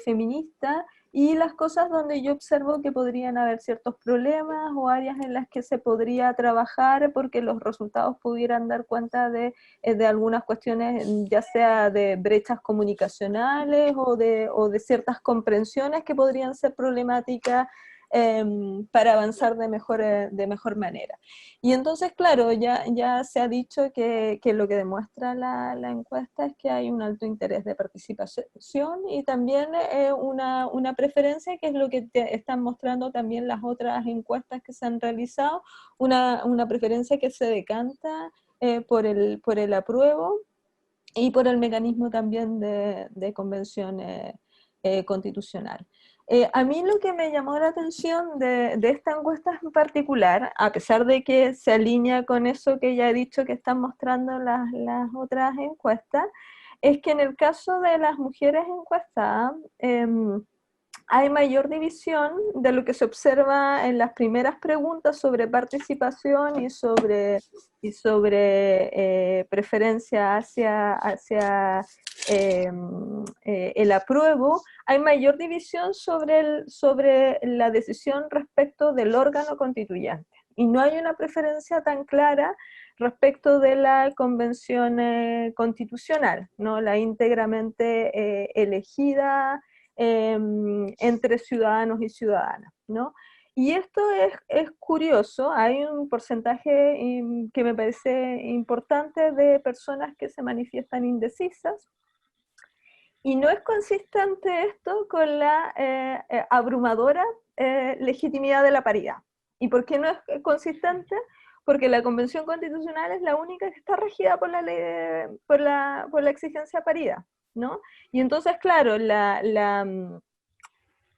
feminista, y las cosas donde yo observo que podrían haber ciertos problemas o áreas en las que se podría trabajar porque los resultados pudieran dar cuenta de algunas cuestiones, ya sea de brechas comunicacionales o de ciertas comprensiones que podrían ser problemáticas para avanzar de mejor manera. Y entonces, claro, ya se ha dicho que lo que demuestra la encuesta es que hay un alto interés de participación y también una preferencia, que es lo que están mostrando también las otras encuestas que se han realizado, una preferencia que se decanta por el apruebo y por el mecanismo también de convención constitucional. A mí lo que me llamó la atención de esta encuesta en particular, a pesar de que se alinea con eso que ya he dicho que están mostrando las otras encuestas, es que en el caso de las mujeres encuestadas, hay mayor división de lo que se observa en las primeras preguntas sobre participación y sobre preferencia hacia el apruebo. Hay mayor división sobre la decisión respecto del órgano constituyente. Y no hay una preferencia tan clara respecto de la convención constitucional, ¿no? La íntegramente elegida entre ciudadanos y ciudadanas, ¿no? Y esto es curioso, hay un porcentaje que me parece importante de personas que se manifiestan indecisas, y no es consistente esto con la abrumadora legitimidad de la paridad. ¿Y por qué no es consistente? Porque la Convención Constitucional es la única que está regida por la ley por la exigencia de paridad, ¿no? Y entonces, claro,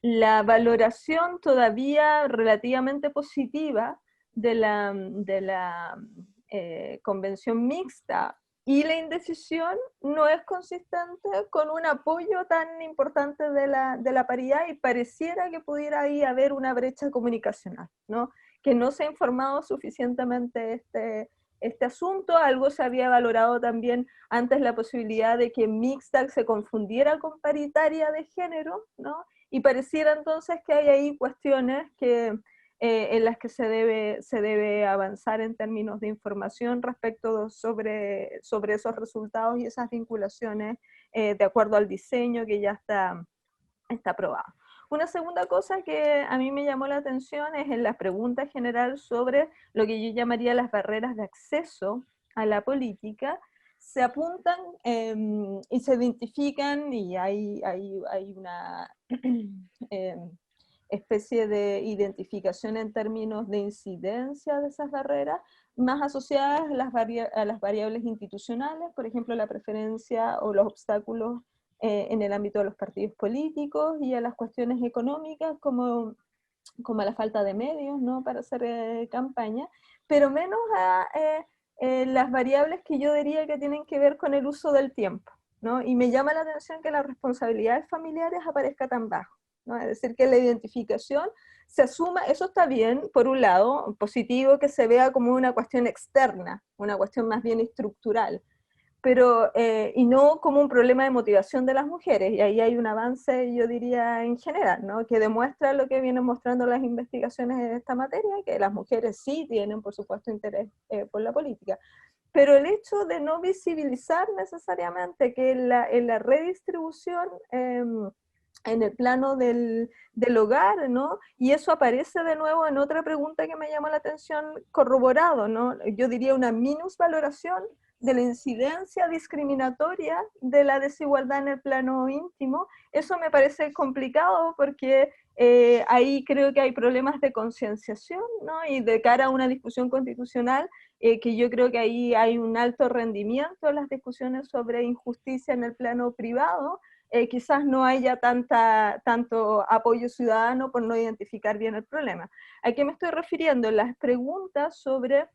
la valoración todavía relativamente positiva de la convención mixta y la indecisión no es consistente con un apoyo tan importante de la paridad, y pareciera que pudiera ahí haber una brecha comunicacional, ¿no? Que no se ha informado suficientemente este asunto. Algo se había valorado también antes, la posibilidad de que mixta se confundiera con paritaria de género, ¿no? Y pareciera entonces que hay ahí cuestiones en las que se debe avanzar en términos de información respecto sobre esos resultados y esas vinculaciones de acuerdo al diseño que ya está aprobado. Una segunda cosa que a mí me llamó la atención es en la pregunta general sobre lo que yo llamaría las barreras de acceso a la política. Se apuntan y se identifican, y hay una especie de identificación en términos de incidencia de esas barreras, más asociadas a las variables institucionales, por ejemplo, la preferencia o los obstáculos en el ámbito de los partidos políticos, y a las cuestiones económicas, como como a la falta de medios, ¿no?, para hacer campaña, pero menos a las variables que yo diría que tienen que ver con el uso del tiempo, ¿no? Y me llama la atención que las responsabilidades familiares aparezca tan bajo, ¿no? Es decir, que la identificación se asuma, eso está bien, por un lado, positivo que se vea como una cuestión externa, una cuestión más bien estructural, pero, y no como un problema de motivación de las mujeres, y ahí hay un avance, yo diría, en general, ¿no?, que demuestra lo que vienen mostrando las investigaciones en esta materia, que las mujeres sí tienen, por supuesto, interés por la política, pero el hecho de no visibilizar necesariamente que en la redistribución en el plano del hogar, ¿no? Y eso aparece de nuevo en otra pregunta que me llamó la atención, corroborado, ¿no? Yo diría una minusvaloración de la incidencia discriminatoria de la desigualdad en el plano íntimo. Eso me parece complicado porque ahí creo que hay problemas de concienciación, ¿no? Y de cara a una discusión constitucional, que yo creo que ahí hay un alto rendimiento en las discusiones sobre injusticia en el plano privado. Quizás no haya tanto apoyo ciudadano por no identificar bien el problema. ¿A qué me estoy refiriendo? Las preguntas sobre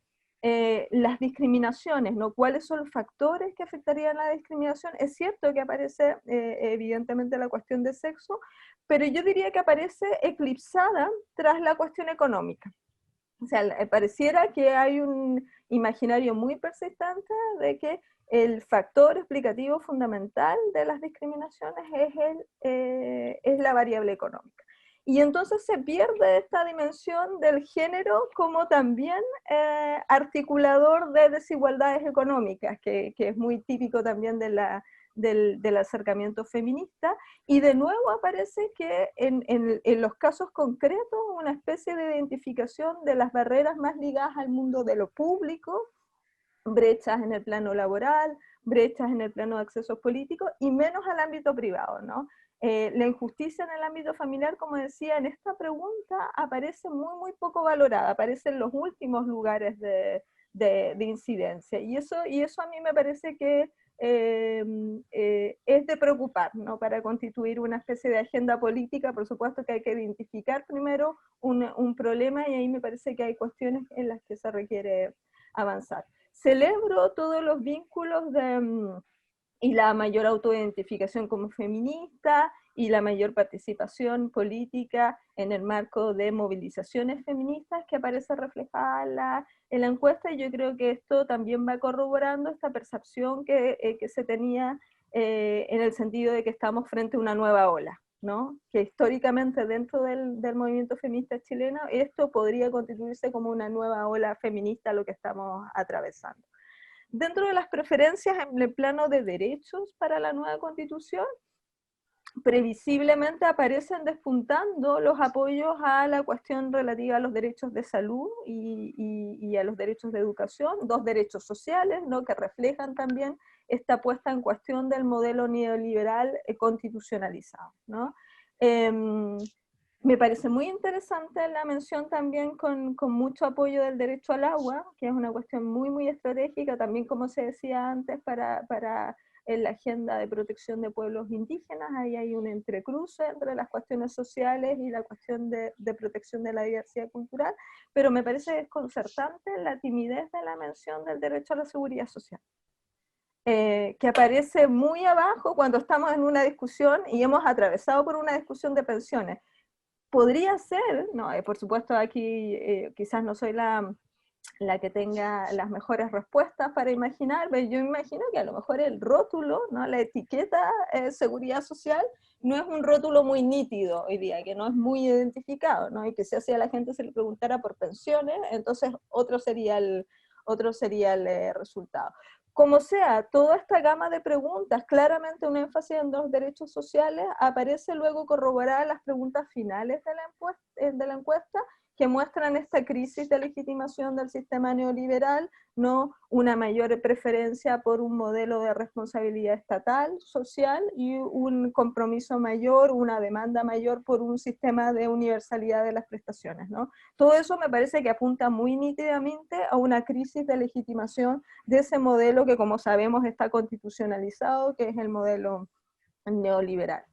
las discriminaciones, ¿no? ¿Cuáles son los factores que afectarían la discriminación? Es cierto que aparece evidentemente la cuestión de sexo, pero yo diría que aparece eclipsada tras la cuestión económica. O sea, pareciera que hay un imaginario muy persistente de que el factor explicativo fundamental de las discriminaciones es la variable económica. Y entonces se pierde esta dimensión del género como también articulador de desigualdades económicas, que es muy típico también del acercamiento feminista, y de nuevo aparece que en los casos concretos una especie de identificación de las barreras más ligadas al mundo de lo público, brechas en el plano laboral, brechas en el plano de accesos políticos y menos al ámbito privado, ¿no? La injusticia en el ámbito familiar, como decía, en esta pregunta aparece muy poco valorada, aparece en los últimos lugares de incidencia, y eso a mí me parece que es de preocupar, ¿no? Para constituir una especie de agenda política. Por supuesto que hay que identificar primero un problema, y ahí me parece que hay cuestiones en las que se requiere avanzar. Celebro todos los vínculos y la mayor autoidentificación como feminista y la mayor participación política en el marco de movilizaciones feministas que aparece reflejada en la encuesta, y yo creo que esto también va corroborando esta percepción que se tenía en el sentido de que estamos frente a una nueva ola, ¿no? Que históricamente dentro del movimiento feminista chileno esto podría constituirse como una nueva ola feminista lo que estamos atravesando. Dentro de las preferencias en el plano de derechos para la nueva constitución, previsiblemente aparecen despuntando los apoyos a la cuestión relativa a los derechos de salud y a los derechos de educación, dos derechos sociales, ¿no?, que reflejan también esta puesta en cuestión del modelo neoliberal constitucionalizado, ¿no? Me parece muy interesante la mención también con mucho apoyo del derecho al agua, que es una cuestión muy estratégica, también como se decía antes, para en la agenda de protección de pueblos indígenas. Ahí hay un entrecruce entre las cuestiones sociales y la cuestión de protección de la diversidad cultural, pero me parece desconcertante la timidez de la mención del derecho a la seguridad social. Que aparece muy abajo cuando estamos en una discusión y hemos atravesado por una discusión de pensiones. Podría ser, no, por supuesto aquí quizás no soy la que tenga las mejores respuestas para imaginar, pero yo imagino que a lo mejor el rótulo, ¿no?, la etiqueta seguridad social, no es un rótulo muy nítido hoy día, que no es muy identificado, ¿no? Y que si a la gente se le preguntara por pensiones, entonces otro sería el resultado. Como sea, toda esta gama de preguntas, claramente un énfasis en los derechos sociales, aparece luego corroborada las preguntas finales de la encuesta, que muestran esta crisis de legitimación del sistema neoliberal, ¿no?, una mayor preferencia por un modelo de responsabilidad estatal, social, y un compromiso mayor, una demanda mayor por un sistema de universalidad de las prestaciones, ¿no? Todo eso me parece que apunta muy nítidamente a una crisis de legitimación de ese modelo que, como sabemos, está constitucionalizado, que es el modelo neoliberal.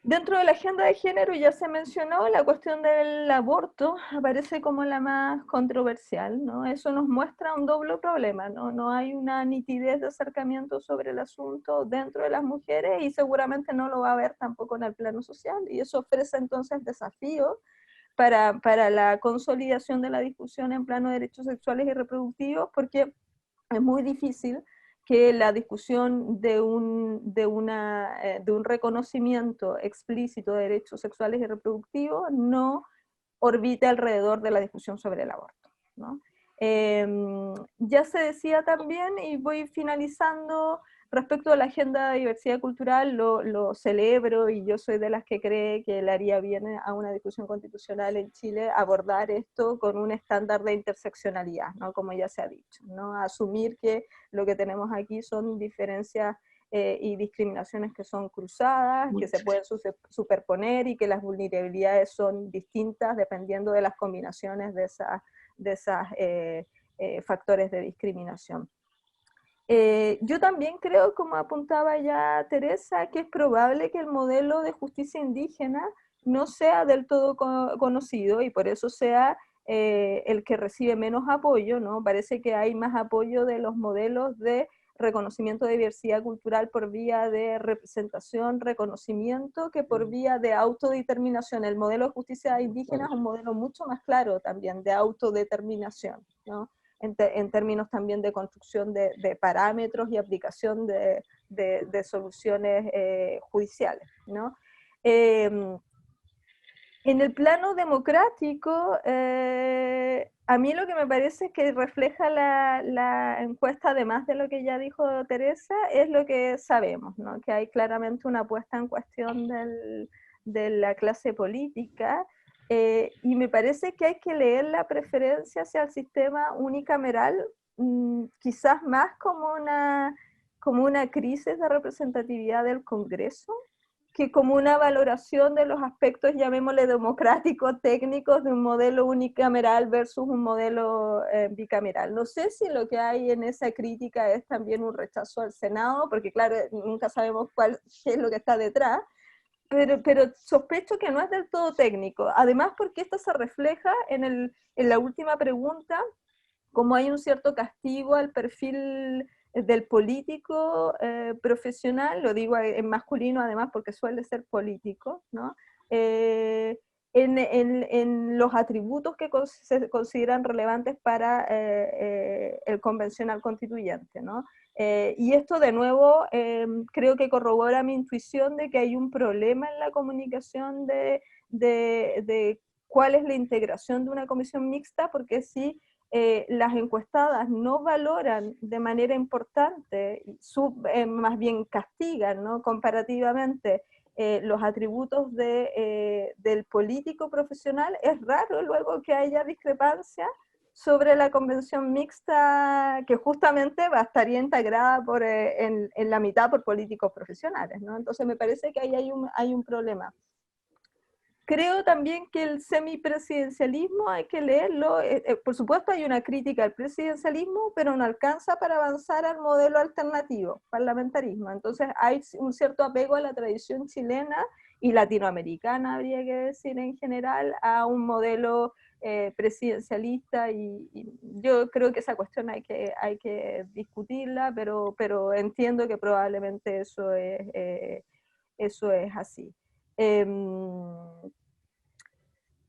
Dentro de la agenda de género ya se mencionó, la cuestión del aborto aparece como la más controversial, ¿no? Eso nos muestra un doble problema, ¿no? No hay una nitidez de acercamiento sobre el asunto dentro de las mujeres y seguramente no lo va a haber tampoco en el plano social, y eso ofrece entonces desafíos para la consolidación de la discusión en plano de derechos sexuales y reproductivos, porque es muy difícil que la discusión de un reconocimiento explícito de derechos sexuales y reproductivos no orbite alrededor de la discusión sobre el aborto, ¿no? Ya se decía también, y voy finalizando, respecto a la agenda de diversidad cultural, lo celebro y yo soy de las que cree que le haría bien a una discusión constitucional en Chile abordar esto con un estándar de interseccionalidad, ¿no? Como ya se ha dicho, ¿no? Asumir que lo que tenemos aquí son diferencias y discriminaciones que son cruzadas, que se pueden superponer y que las vulnerabilidades son distintas dependiendo de las combinaciones de esas factores de discriminación. Yo también creo, como apuntaba ya Teresa, que es probable que el modelo de justicia indígena no sea del todo conocido y por eso sea el que recibe menos apoyo, ¿no? Parece que hay más apoyo de los modelos de reconocimiento de diversidad cultural por vía de representación, reconocimiento, que por vía de autodeterminación. El modelo de justicia indígena es un modelo mucho más claro también de autodeterminación, ¿no? En términos también de construcción de parámetros y aplicación de soluciones judiciales, ¿no? En el plano democrático, a mí lo que me parece es que refleja la encuesta, además de lo que ya dijo Teresa, es lo que sabemos, ¿no? Que hay claramente una puesta en cuestión de la clase política, y me parece que hay que leer la preferencia hacia el sistema unicameral, quizás más como una crisis de representatividad del Congreso, que como una valoración de los aspectos, llamémosle democráticos, técnicos, de un modelo unicameral versus un modelo bicameral. No sé si lo que hay en esa crítica es también un rechazo al Senado, porque claro, nunca sabemos qué es lo que está detrás, pero sospecho que no es del todo técnico. Además, porque esto se refleja en la última pregunta, como hay un cierto castigo al perfil del político profesional, lo digo en masculino además porque suele ser político, ¿no? En los atributos que se consideran relevantes para el convencional constituyente, ¿no? Y esto de nuevo creo que corrobora mi intuición de que hay un problema en la comunicación de cuál es la integración de una comisión mixta, porque si las encuestadas no valoran de manera importante, más bien castigan, ¿no? Comparativamente los atributos del político profesional, es raro luego que haya discrepancia sobre la convención mixta que justamente estaría integrada en la mitad por políticos profesionales, ¿no? Entonces me parece que ahí hay un problema. Creo también que el semipresidencialismo hay que leerlo, por supuesto hay una crítica al presidencialismo, pero no alcanza para avanzar al modelo alternativo, parlamentarismo. Entonces hay un cierto apego a la tradición chilena y latinoamericana, habría que decir en general, a un modelo presidencialista, y yo creo que esa cuestión hay que discutirla, pero entiendo que probablemente eso es así.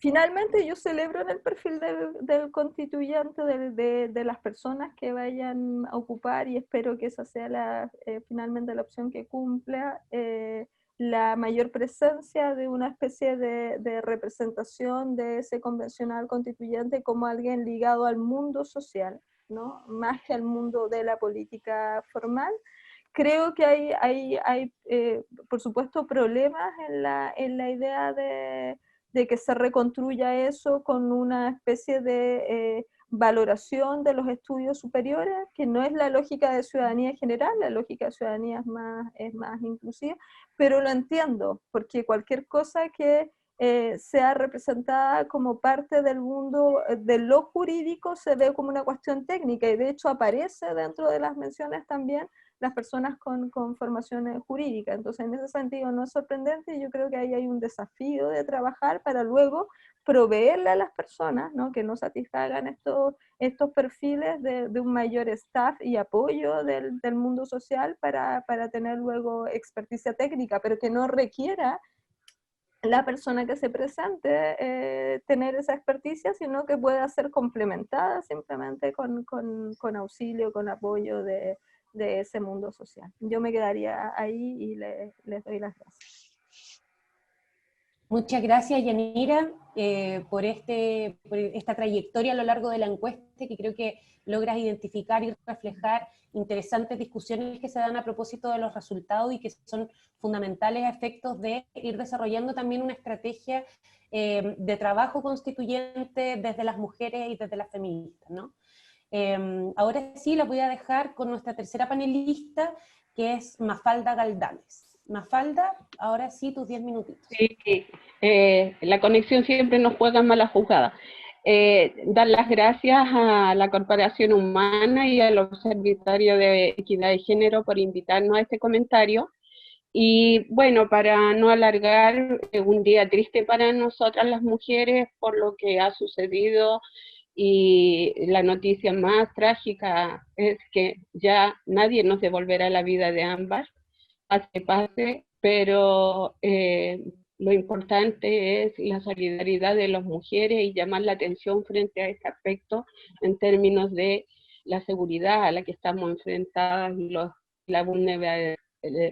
Finalmente yo celebro en el perfil del constituyente, de las personas que vayan a ocupar, y espero que esa sea finalmente la opción que cumpla, la mayor presencia de una especie de representación de ese convencional constituyente como alguien ligado al mundo social, ¿no? Más que al mundo de la política formal. Creo que hay por supuesto, problemas en la idea de que se reconstruya eso con una especie de valoración de los estudios superiores, que no es la lógica de ciudadanía general, la lógica de ciudadanía es más inclusiva, pero lo entiendo, porque cualquier cosa que sea representada como parte del mundo de lo jurídico se ve como una cuestión técnica, y de hecho aparece dentro de las menciones también las personas con formación jurídica. Entonces, en ese sentido no es sorprendente, y yo creo que ahí hay un desafío de trabajar para luego proveerle a las personas, ¿no?, que no satisfagan estos perfiles de un mayor staff y apoyo del mundo social para tener luego experticia técnica, pero que no requiera la persona que se presente tener esa experticia, sino que pueda ser complementada simplemente con auxilio, con apoyo de ese mundo social. Yo me quedaría ahí y les doy las gracias. Muchas gracias, Yanira, por esta trayectoria a lo largo de la encuesta, que creo que logras identificar y reflejar interesantes discusiones que se dan a propósito de los resultados y que son fundamentales a efectos de ir desarrollando también una estrategia de trabajo constituyente desde las mujeres y desde las feministas, ¿no? Ahora sí la voy a dejar con nuestra tercera panelista, que es Mafalda Galdames. Mafalda, ahora sí, tus 10 minutitos. Sí, la conexión siempre nos juega mala jugada. Dar las gracias a la Corporación Humana y al Observatorio de Equidad de Género por invitarnos a este comentario. Y bueno, para no alargar, un día triste para nosotras las mujeres por lo que ha sucedido, y la noticia más trágica es que ya nadie nos devolverá la vida de Ámbar, pase, pero lo importante es la solidaridad de las mujeres y llamar la atención frente a este aspecto en términos de la seguridad a la que estamos enfrentadas y la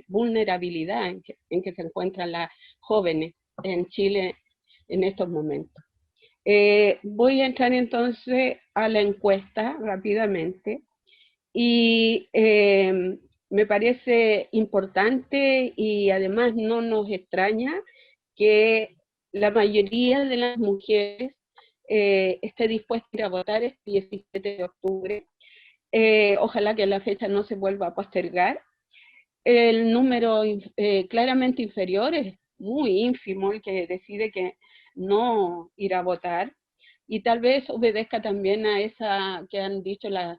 vulnerabilidad en que se encuentran las jóvenes en Chile en estos momentos. Voy a entrar entonces a la encuesta rápidamente, y me parece importante y además no nos extraña que la mayoría de las mujeres esté dispuesta a ir a votar este 17 de octubre. Ojalá que la fecha no se vuelva a postergar. El número claramente inferior es muy ínfimo, el que decide que no ir a votar, y tal vez obedezca también a esa que han dicho las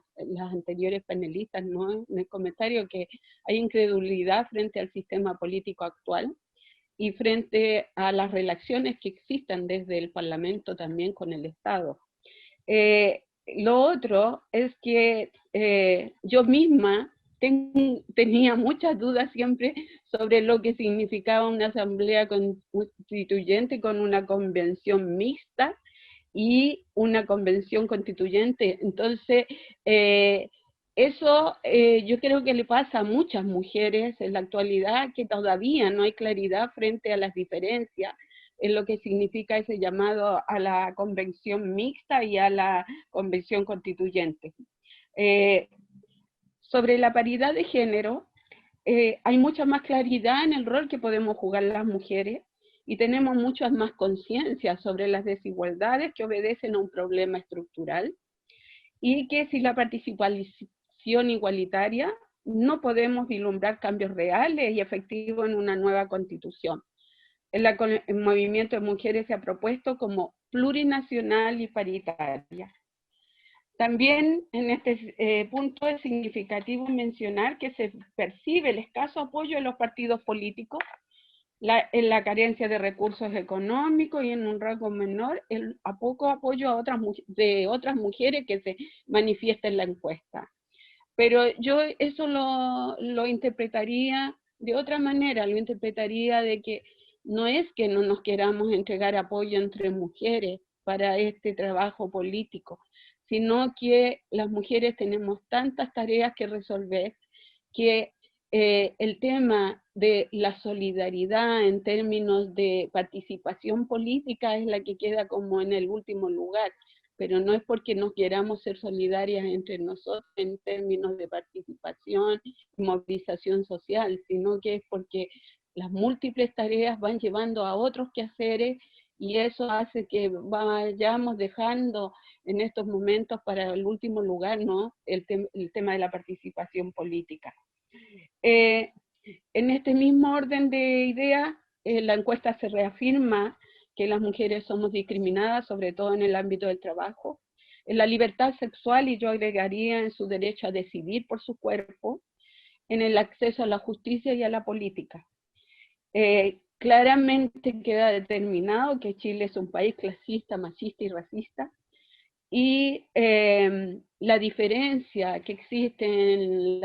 anteriores panelistas, ¿no?, en el comentario, que hay incredulidad frente al sistema político actual y frente a las relaciones que existan desde el Parlamento también con el Estado. Lo otro es que yo misma tenía muchas dudas siempre sobre lo que significaba una asamblea constituyente con una convención mixta y una convención constituyente. Entonces, eso yo creo que le pasa a muchas mujeres en la actualidad, que todavía no hay claridad frente a las diferencias en lo que significa ese llamado a la convención mixta y a la convención constituyente. Sobre la paridad de género, hay mucha más claridad en el rol que podemos jugar las mujeres, y tenemos muchas más conciencias sobre las desigualdades que obedecen a un problema estructural, y que sin la participación igualitaria no podemos vislumbrar cambios reales y efectivos en una nueva constitución. El movimiento de mujeres se ha propuesto como plurinacional y paritaria. También en este punto es significativo mencionar que se percibe el escaso apoyo de los partidos políticos, en la carencia de recursos económicos, y en un rango menor el poco apoyo de otras mujeres que se manifiesta en la encuesta. Pero yo eso lo interpretaría de otra manera, lo interpretaría de que no es que no nos queramos entregar apoyo entre mujeres para este trabajo político, sino que las mujeres tenemos tantas tareas que resolver que el tema de la solidaridad en términos de participación política es la que queda como en el último lugar, pero no es porque no queramos ser solidarias entre nosotros en términos de participación y movilización social, sino que es porque las múltiples tareas van llevando a otros quehaceres, y eso hace que vayamos dejando en estos momentos para el último lugar, ¿no?, el tema de la participación política. En este mismo orden de ideas, la encuesta se reafirma que las mujeres somos discriminadas, sobre todo en el ámbito del trabajo, en la libertad sexual, y yo agregaría en su derecho a decidir por su cuerpo, en el acceso a la justicia y a la política. Claramente queda determinado que Chile es un país clasista, machista y racista, y la diferencia que existe en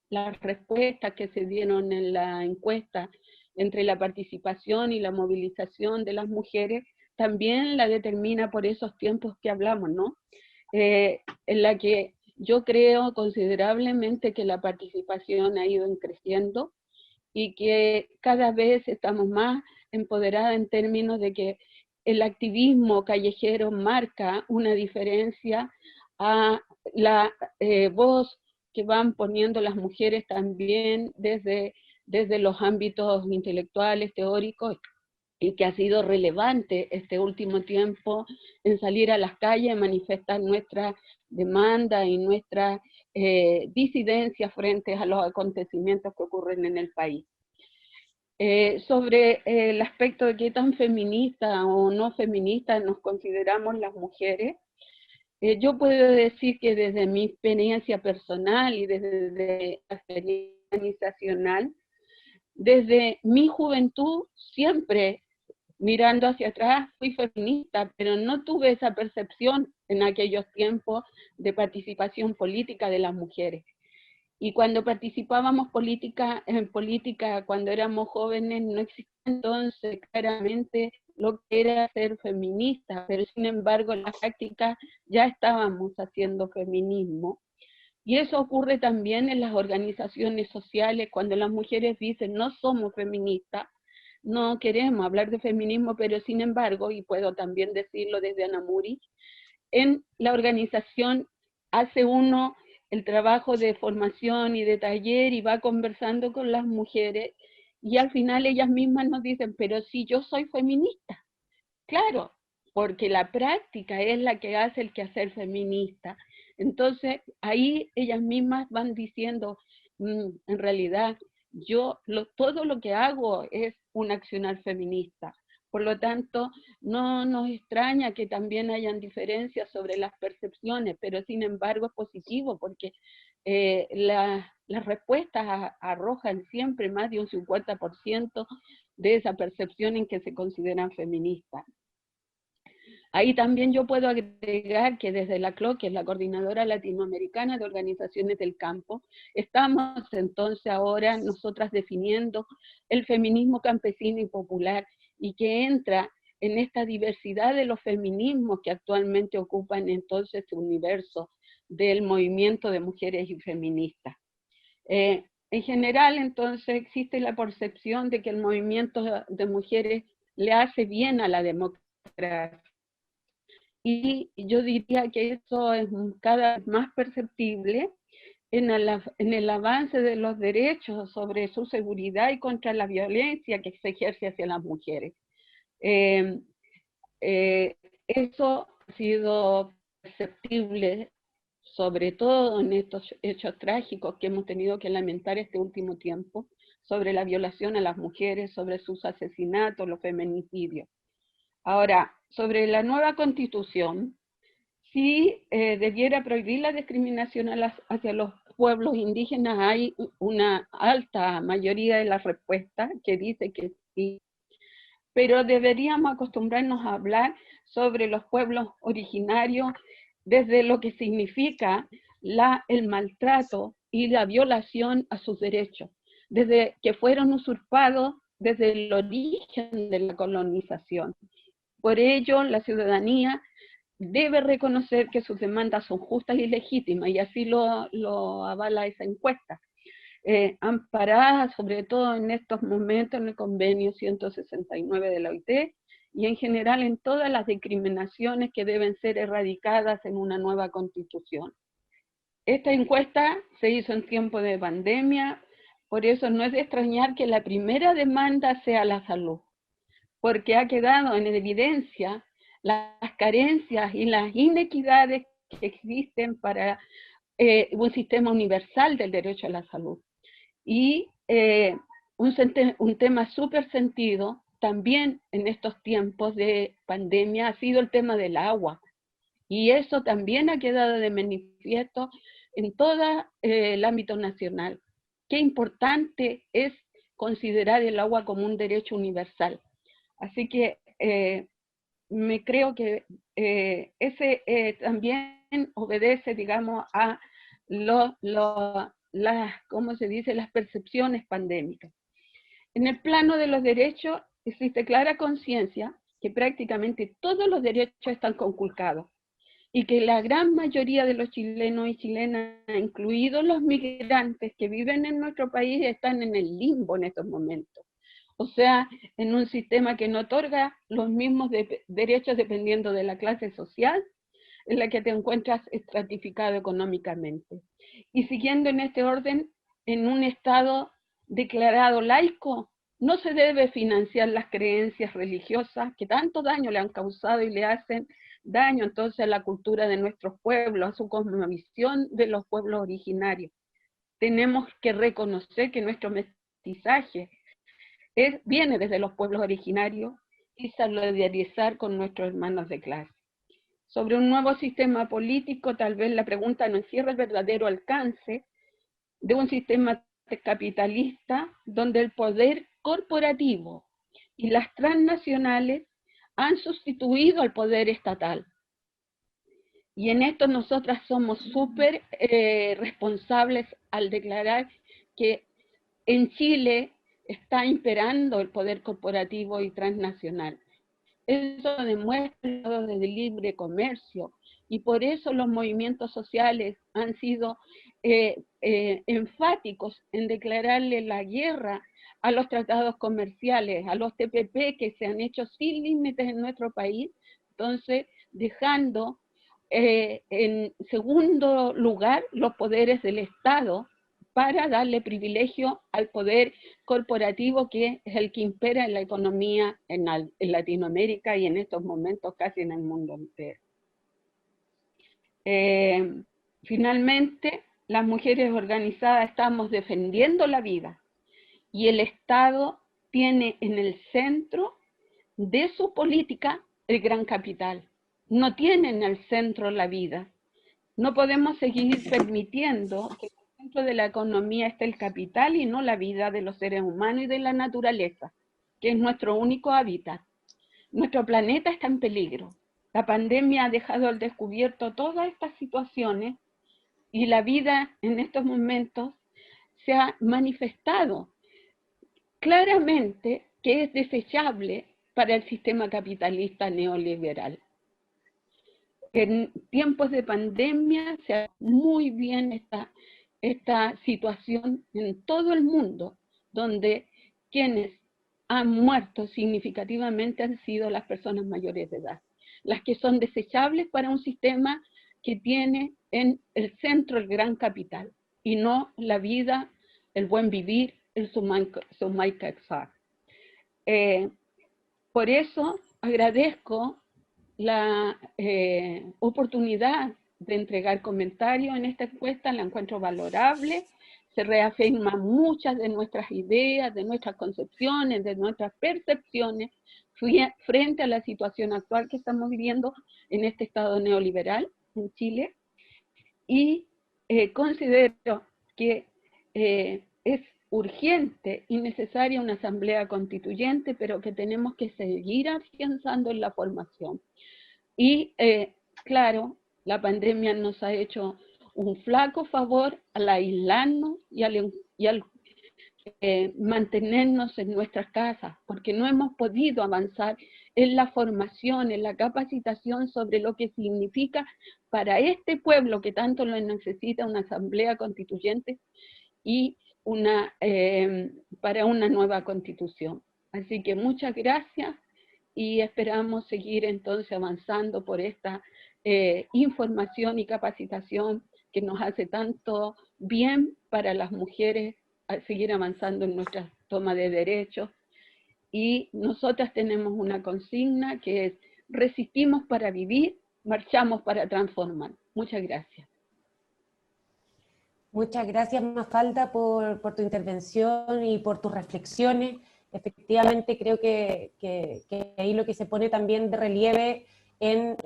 las respuestas que se dieron en la encuesta entre la participación y la movilización de las mujeres, también la determina por esos tiempos que hablamos, ¿no? En la que yo creo considerablemente que la participación ha ido creciendo y que cada vez estamos más empoderadas en términos de que el activismo callejero marca una diferencia a la voz que van poniendo las mujeres también desde los ámbitos intelectuales, teóricos, y que ha sido relevante este último tiempo en salir a las calles a manifestar nuestra demanda y nuestra disidencia frente a los acontecimientos que ocurren en el país. Sobre el aspecto de qué tan feminista o no feminista nos consideramos las mujeres, yo puedo decir que desde mi experiencia personal y desde la experiencia organizacional, desde mi juventud siempre mirando hacia atrás fui feminista, pero no tuve esa percepción en aquellos tiempos de participación política de las mujeres. Y cuando participábamos en política, cuando éramos jóvenes, no existía entonces claramente lo que era ser feminista, pero sin embargo en la práctica ya estábamos haciendo feminismo. Y eso ocurre también en las organizaciones sociales, cuando las mujeres dicen no somos feministas, no queremos hablar de feminismo, pero sin embargo, y puedo también decirlo desde Anamuri, en la organización hace uno el trabajo de formación y de taller y va conversando con las mujeres y al final ellas mismas nos dicen, pero si yo soy feminista. Claro, porque la práctica es la que hace el quehacer feminista. Entonces ahí ellas mismas van diciendo, en realidad todo lo que hago es un accionar feminista. Por lo tanto, no nos extraña que también hayan diferencias sobre las percepciones, pero sin embargo es positivo porque las respuestas arrojan siempre más de un 50% de esa percepción en que se consideran feministas. Ahí también yo puedo agregar que desde la CLOC, que es la Coordinadora Latinoamericana de Organizaciones del Campo, estamos entonces ahora nosotras definiendo el feminismo campesino y popular y que entra en esta diversidad de los feminismos que actualmente ocupan entonces el universo del movimiento de mujeres y feministas. En general, entonces, existe la percepción de que el movimiento de mujeres le hace bien a la democracia. Y yo diría que eso es cada vez más perceptible en el avance de los derechos sobre su seguridad y contra la violencia que se ejerce hacia las mujeres. Eso ha sido perceptible, sobre todo en estos hechos trágicos que hemos tenido que lamentar este último tiempo, sobre la violación a las mujeres, sobre sus asesinatos, los feminicidios. Ahora, sobre la nueva constitución, si debiera prohibir la discriminación hacia los pueblos indígenas, hay una alta mayoría de las respuestas que dice que sí, pero deberíamos acostumbrarnos a hablar sobre los pueblos originarios desde lo que significa el maltrato y la violación a sus derechos, desde que fueron usurpados desde el origen de la colonización. Por ello, la ciudadanía debe reconocer que sus demandas son justas y legítimas, y así lo avala esa encuesta, amparada sobre todo en estos momentos en el convenio 169 de la OIT, y en general en todas las discriminaciones que deben ser erradicadas en una nueva constitución. Esta encuesta se hizo en tiempo de pandemia, por eso no es de extrañar que la primera demanda sea la salud, porque ha quedado en evidencia las carencias y las inequidades que existen para un sistema universal del derecho a la salud. Y un tema súper sentido también en estos tiempos de pandemia ha sido el tema del agua. Y eso también ha quedado de manifiesto en todo el ámbito nacional. qué importante es considerar el agua como un derecho universal. Así que me creo que ese también obedece, digamos, a ¿cómo se dice?, las percepciones pandémicas. En el plano de los derechos existe clara conciencia que prácticamente todos los derechos están conculcados y que la gran mayoría de los chilenos y chilenas, incluidos los migrantes que viven en nuestro país, están en el limbo en estos momentos. O sea, en un sistema que no otorga los mismos derechos dependiendo de la clase social en la que te encuentras estratificado económicamente. Y siguiendo en este orden, en un Estado declarado laico, no se debe financiar las creencias religiosas que tanto daño le han causado y le hacen daño entonces a la cultura de nuestros pueblos, a su cosmovisión de los pueblos originarios. Tenemos que reconocer que nuestro mestizaje viene desde los pueblos originarios y solidarizar con nuestros hermanos de clase. Sobre un nuevo sistema político, tal vez la pregunta no encierra el verdadero alcance de un sistema capitalista donde el poder corporativo y las transnacionales han sustituido al poder estatal. Y en esto nosotras somos súper responsables al declarar que en Chile está imperando el poder corporativo y transnacional. Eso demuestra el grado de libre comercio y por eso los movimientos sociales han sido enfáticos en declararle la guerra a los tratados comerciales, a los TPP que se han hecho sin límites en nuestro país, entonces dejando en segundo lugar los poderes del Estado para darle privilegio al poder corporativo que es el que impera en la economía en Latinoamérica y en estos momentos casi en el mundo entero. Finalmente, las mujeres organizadas estamos defendiendo la vida y el Estado tiene en el centro de su política el gran capital. No tiene en el centro la vida. No podemos seguir permitiendo que dentro de la economía está el capital y no la vida de los seres humanos y de la naturaleza, que es nuestro único hábitat. Nuestro planeta está en peligro. La pandemia ha dejado al descubierto todas estas situaciones y la vida en estos momentos se ha manifestado claramente que es desechable para el sistema capitalista neoliberal. En tiempos de pandemia se ha muy bien esta situación en todo el mundo, donde quienes han muerto significativamente han sido las personas mayores de edad, las que son desechables para un sistema que tiene en el centro el gran capital, y no la vida, el buen vivir, el Sumaikexar. Por eso agradezco la oportunidad de entregar comentarios en esta encuesta, la encuentro valorable, se reafirman muchas de nuestras ideas, de nuestras concepciones, de nuestras percepciones frente a la situación actual que estamos viviendo en este Estado neoliberal en Chile, y considero que es urgente y necesaria una asamblea constituyente, pero que tenemos que seguir afianzando en la formación. Y claro, la pandemia nos ha hecho un flaco favor al aislarnos y al mantenernos en nuestras casas, porque no hemos podido avanzar en la formación, en la capacitación sobre lo que significa para este pueblo que tanto lo necesita una asamblea constituyente y para una nueva constitución. Así que muchas gracias y esperamos seguir entonces avanzando por esta información y capacitación que nos hace tanto bien para las mujeres a seguir avanzando en nuestra toma de derechos. Y nosotras tenemos una consigna que es: resistimos para vivir, marchamos para transformar. Muchas gracias. Muchas gracias, Mafalda, por tu intervención y por tus reflexiones. Efectivamente, creo que ahí lo que se pone también de relieve en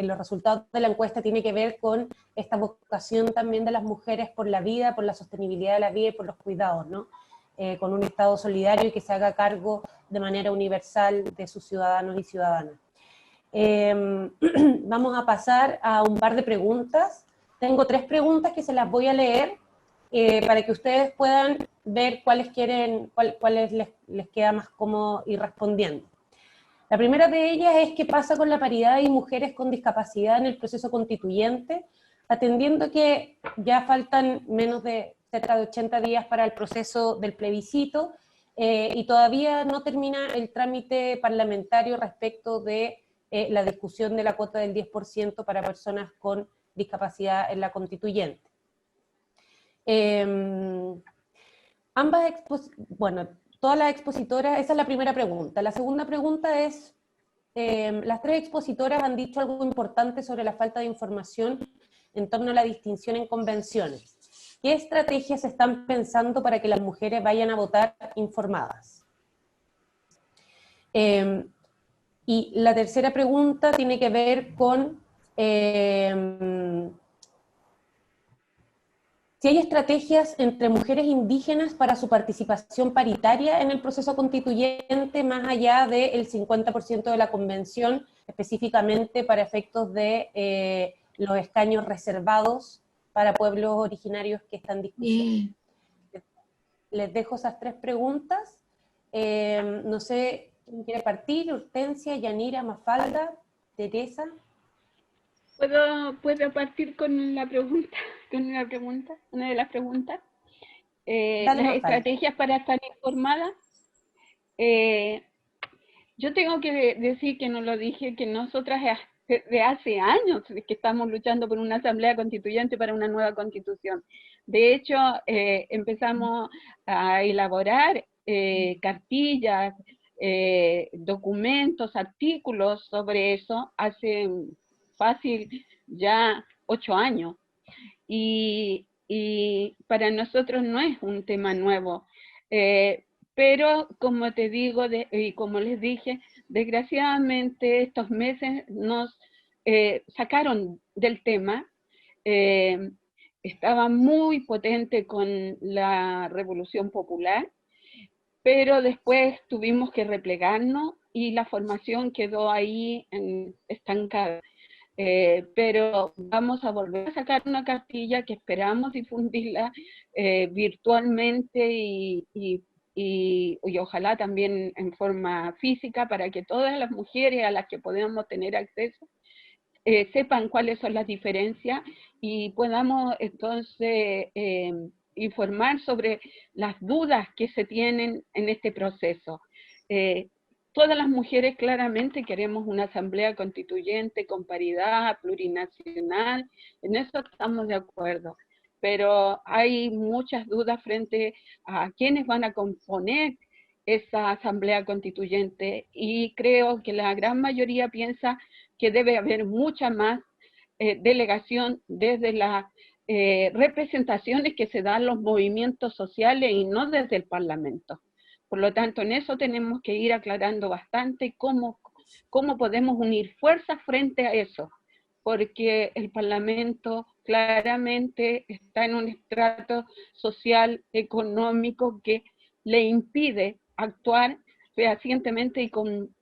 los resultados de la encuesta tiene que ver con esta vocación también de las mujeres por la vida, por la sostenibilidad de la vida y por los cuidados, ¿no? Con un Estado solidario y que se haga cargo de manera universal de sus ciudadanos y ciudadanas. Vamos a pasar a un par de preguntas. Tengo 3 preguntas que se las voy a leer para que ustedes puedan ver cuáles les queda más cómodo ir respondiendo. La primera de ellas es qué pasa con la paridad y mujeres con discapacidad en el proceso constituyente, atendiendo que ya faltan menos de cerca de 80 días para el proceso del plebiscito y todavía no termina el trámite parlamentario respecto de la discusión de la cuota del 10% para personas con discapacidad en la constituyente. Todas las expositoras, esa es la primera pregunta. La segunda pregunta es, las 3 expositoras han dicho algo importante sobre la falta de información en torno a la distinción en convenciones. ¿Qué estrategias están pensando para que las mujeres vayan a votar informadas? Y la tercera pregunta tiene que ver con si hay estrategias entre mujeres indígenas para su participación paritaria en el proceso constituyente, más allá del 50% de la convención, específicamente para efectos de los escaños reservados para pueblos originarios que están en discusión. Les dejo esas 3 preguntas. No sé quién quiere partir, Hortensia, Yanira, Mafalda, Teresa. ¿Puedo partir con la pregunta? Una de las preguntas. Las estrategias para estar informadas. Yo tengo que decir que no lo dije, que nosotras de hace años que estamos luchando por una asamblea constituyente para una nueva constitución. De hecho, empezamos a elaborar cartillas, documentos, artículos sobre eso hace fácil ya 8 años. Y para nosotros no es un tema nuevo. Pero como te digo, y como les dije, desgraciadamente estos meses nos sacaron del tema. Estaba muy potente con la Revolución Popular, pero después tuvimos que replegarnos y la formación quedó ahí estancada. Pero vamos a volver a sacar una cartilla que esperamos difundirla virtualmente y ojalá también en forma física para que todas las mujeres a las que podamos tener acceso sepan cuáles son las diferencias y podamos entonces informar sobre las dudas que se tienen en este proceso. Todas las mujeres claramente queremos una asamblea constituyente con paridad, plurinacional, en eso estamos de acuerdo, pero hay muchas dudas frente a quiénes van a componer esa asamblea constituyente y creo que la gran mayoría piensa que debe haber mucha más delegación desde las representaciones que se dan los movimientos sociales y no desde el Parlamento. Por lo tanto, en eso tenemos que ir aclarando bastante cómo podemos unir fuerzas frente a eso, porque el Parlamento claramente está en un estrato social, económico que le impide actuar fehacientemente y con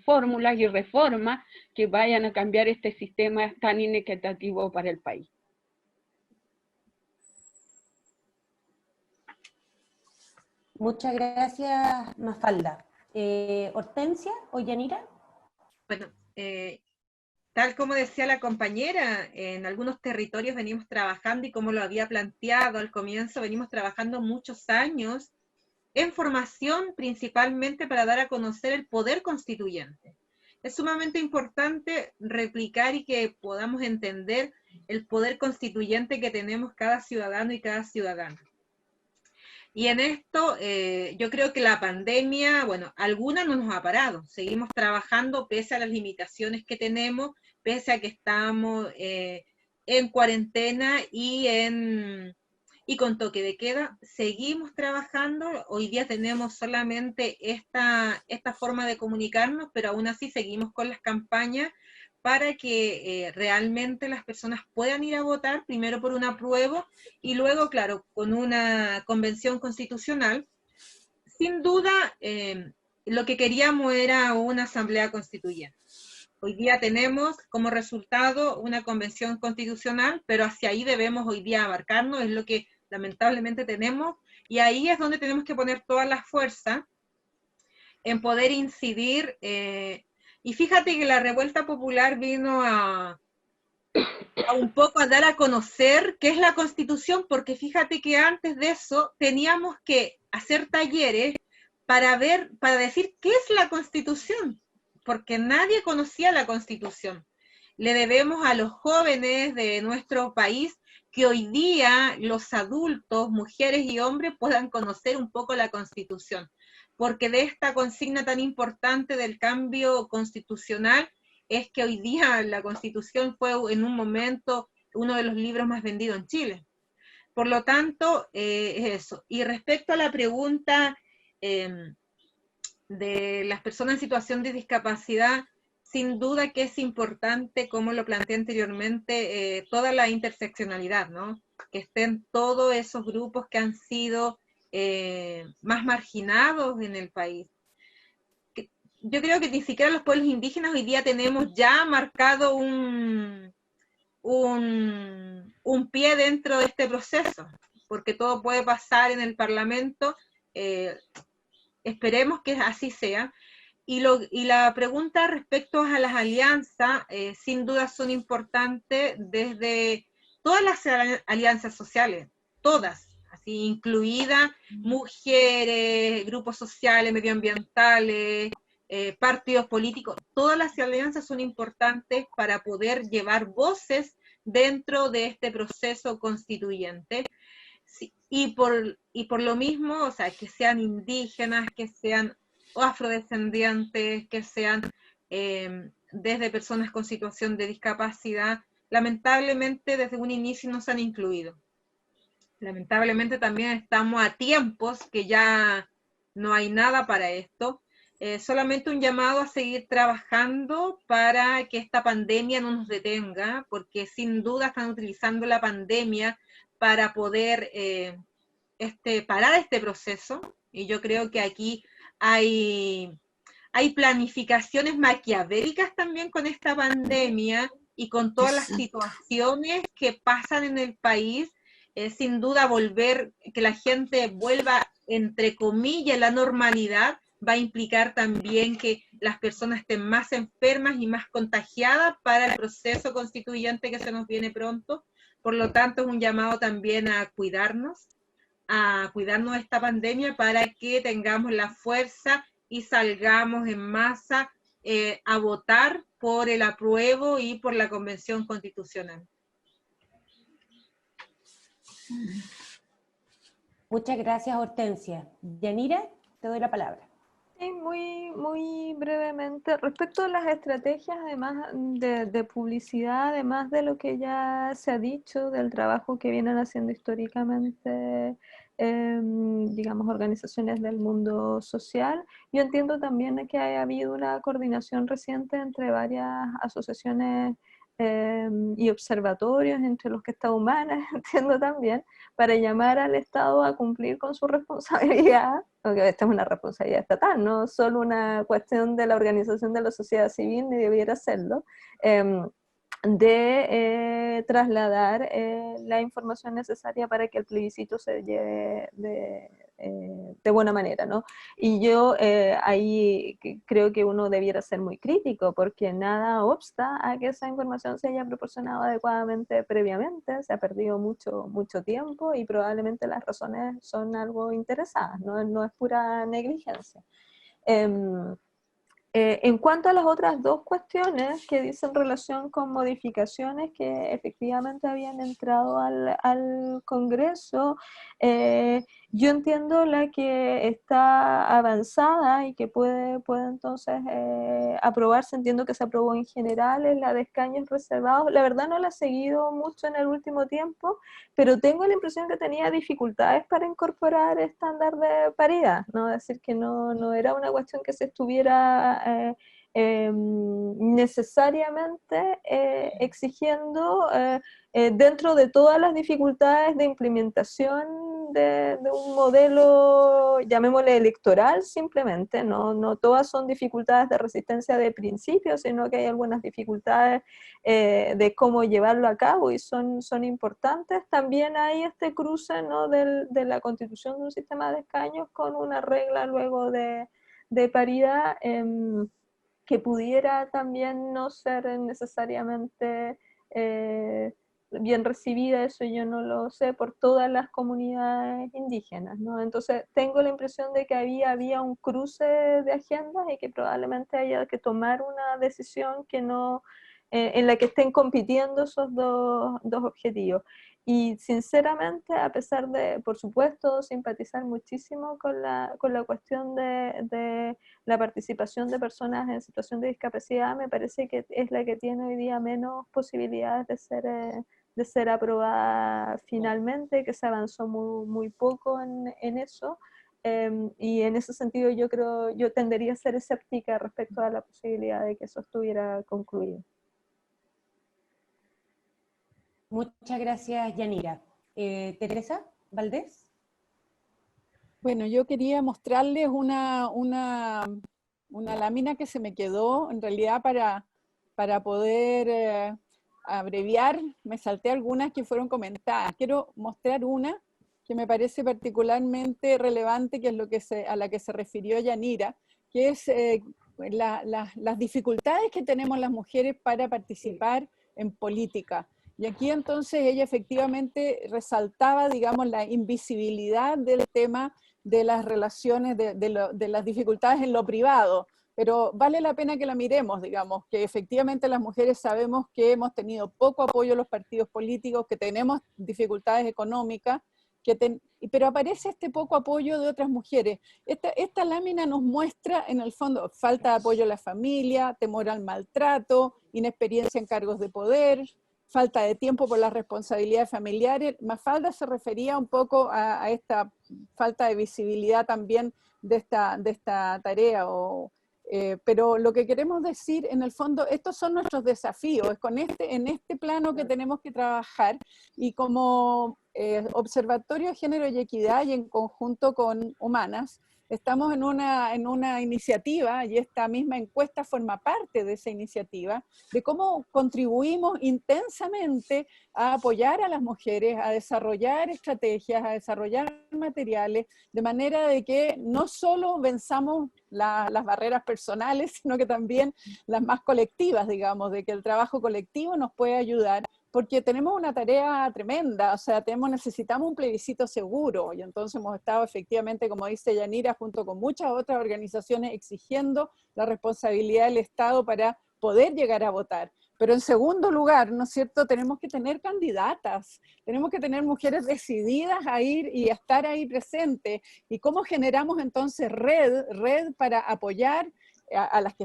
fórmulas y reformas que vayan a cambiar este sistema tan inequitativo para el país. Muchas gracias, Mafalda. ¿Hortensia o Yanira? Bueno, tal como decía la compañera, en algunos territorios venimos trabajando y como lo había planteado al comienzo, venimos trabajando muchos años en formación principalmente para dar a conocer el poder constituyente. Es sumamente importante replicar y que podamos entender el poder constituyente que tenemos cada ciudadano y cada ciudadana. Y en esto yo creo que la pandemia, bueno, alguna no nos ha parado. Seguimos trabajando pese a las limitaciones que tenemos, pese a que estamos en cuarentena y en y con toque de queda. Seguimos trabajando, hoy día tenemos solamente esta forma de comunicarnos, pero aún así seguimos con las campañas para que realmente las personas puedan ir a votar, primero por un apruebo y luego, claro, con una convención constitucional. Sin duda, lo que queríamos era una asamblea constituyente. Hoy día tenemos como resultado una convención constitucional, pero hacia ahí debemos hoy día abarcarnos, es lo que lamentablemente tenemos, y ahí es donde tenemos que poner todas las fuerzas en poder incidir. Y fíjate que la revuelta popular vino a un poco a dar a conocer qué es la Constitución, porque fíjate que antes de eso teníamos que hacer talleres para decir qué es la Constitución, porque nadie conocía la Constitución. Le debemos a los jóvenes de nuestro país que hoy día los adultos, mujeres y hombres, puedan conocer un poco la Constitución, porque de esta consigna tan importante del cambio constitucional es que hoy día la Constitución fue en un momento uno de los libros más vendidos en Chile. Por lo tanto, es eso. Y respecto a la pregunta de las personas en situación de discapacidad, sin duda que es importante, como lo planteé anteriormente, toda la interseccionalidad, ¿no? Que estén todos esos grupos que han sido más marginados en el país. Yo creo que ni siquiera los pueblos indígenas hoy día tenemos ya marcado un pie dentro de este proceso, porque todo puede pasar en el Parlamento, esperemos que así sea. Y la pregunta respecto a las alianzas, sin duda son importantes desde todas las alianzas sociales, todas, así incluidas mujeres, grupos sociales, medioambientales, partidos políticos, todas las alianzas son importantes para poder llevar voces dentro de este proceso constituyente. Sí, y por lo mismo, o sea, que sean indígenas, que sean afrodescendientes, que sean desde personas con situación de discapacidad, lamentablemente desde un inicio no se han incluido. Lamentablemente también estamos a tiempos que ya no hay nada para esto. Solamente un llamado a seguir trabajando para que esta pandemia no nos detenga, porque sin duda están utilizando la pandemia para poder parar este proceso, y yo creo que aquí hay planificaciones maquiavélicas también con esta pandemia y con todas las situaciones que pasan en el país. Sin duda que la gente vuelva, entre comillas, la normalidad, va a implicar también que las personas estén más enfermas y más contagiadas para el proceso constituyente que se nos viene pronto. Por lo tanto, es un llamado también a cuidarnos de esta pandemia para que tengamos la fuerza y salgamos en masa a votar por el apruebo y por la Convención Constitucional. Muchas gracias, Hortensia. Yanira, te doy la palabra. Sí, muy brevemente, respecto a las estrategias además de publicidad, además de lo que ya se ha dicho del trabajo que vienen haciendo históricamente, digamos, organizaciones del mundo social, yo entiendo también que ha habido una coordinación reciente entre varias asociaciones y observatorios, entre los que está Humana, entiendo también, para llamar al Estado a cumplir con su responsabilidad, porque esta es una responsabilidad estatal, no solo una cuestión de la organización de la sociedad civil, ni debiera serlo, de trasladar la información necesaria para que el plebiscito se lleve de buena manera, ¿no? Y yo ahí creo que uno debiera ser muy crítico, porque nada obsta a que esa información se haya proporcionado adecuadamente previamente, se ha perdido mucho tiempo y probablemente las razones son algo interesadas, no es pura negligencia. En cuanto a las otras dos cuestiones que dicen relación con modificaciones que efectivamente habían entrado al Congreso, Yo entiendo la que está avanzada y que puede entonces aprobarse. Entiendo que se aprobó en general, es la de escaños reservados. La verdad no la he seguido mucho en el último tiempo, pero tengo la impresión que tenía dificultades para incorporar estándar de paridad, ¿no? Es decir, que no era una cuestión que se estuviera necesariamente exigiendo dentro de todas las dificultades de implementación de un modelo, llamémosle electoral simplemente, no todas son dificultades de resistencia de principio, sino que hay algunas dificultades de cómo llevarlo a cabo y son importantes. También hay este cruce, ¿no?, de la constitución de un sistema de escaños con una regla luego de paridad que pudiera también no ser necesariamente bien recibida, eso yo no lo sé, por todas las comunidades indígenas, ¿no? Entonces tengo la impresión de que había un cruce de agendas y que probablemente haya que tomar una decisión que no, en la que estén compitiendo esos dos objetivos. Y sinceramente, a pesar de, por supuesto, simpatizar muchísimo con la cuestión de la participación de personas en situación de discapacidad, me parece que es la que tiene hoy día menos posibilidades de ser aprobada finalmente, que se avanzó muy poco en eso, y en ese sentido yo tendería a ser escéptica respecto a la posibilidad de que eso estuviera concluido. Muchas gracias, Yanira. Teresa Valdés. Bueno, yo quería mostrarles una lámina que se me quedó, en realidad para poder abreviar, me salté algunas que fueron comentadas. Quiero mostrar una que me parece particularmente relevante, que es a la que se refirió Yanira, que es las dificultades que tenemos las mujeres para participar en política. Y aquí entonces ella efectivamente resaltaba, digamos, la invisibilidad del tema de las relaciones, de las dificultades en lo privado, pero vale la pena que la miremos, digamos, que efectivamente las mujeres sabemos que hemos tenido poco apoyo en los partidos políticos, que tenemos dificultades económicas, pero aparece este poco apoyo de otras mujeres. Esta lámina nos muestra, en el fondo, falta de apoyo a la familia, temor al maltrato, inexperiencia en cargos de poder, falta de tiempo por las responsabilidades familiares. Mafalda se refería un poco a esta falta de visibilidad también de esta tarea, pero lo que queremos decir, en el fondo, estos son nuestros desafíos, es en este plano que tenemos que trabajar, y como Observatorio de Género y Equidad y en conjunto con Humanas, estamos en una iniciativa, y esta misma encuesta forma parte de esa iniciativa, de cómo contribuimos intensamente a apoyar a las mujeres, a desarrollar estrategias, a desarrollar materiales, de manera de que no solo venzamos las barreras personales, sino que también las más colectivas, digamos, de que el trabajo colectivo nos puede ayudar, porque tenemos una tarea tremenda, o sea, necesitamos un plebiscito seguro, y entonces hemos estado efectivamente, como dice Yanira, junto con muchas otras organizaciones, exigiendo la responsabilidad del Estado para poder llegar a votar. Pero en segundo lugar, ¿no es cierto?, tenemos que tener candidatas, tenemos que tener mujeres decididas a ir y a estar ahí presentes. ¿Y cómo generamos entonces red para apoyar a las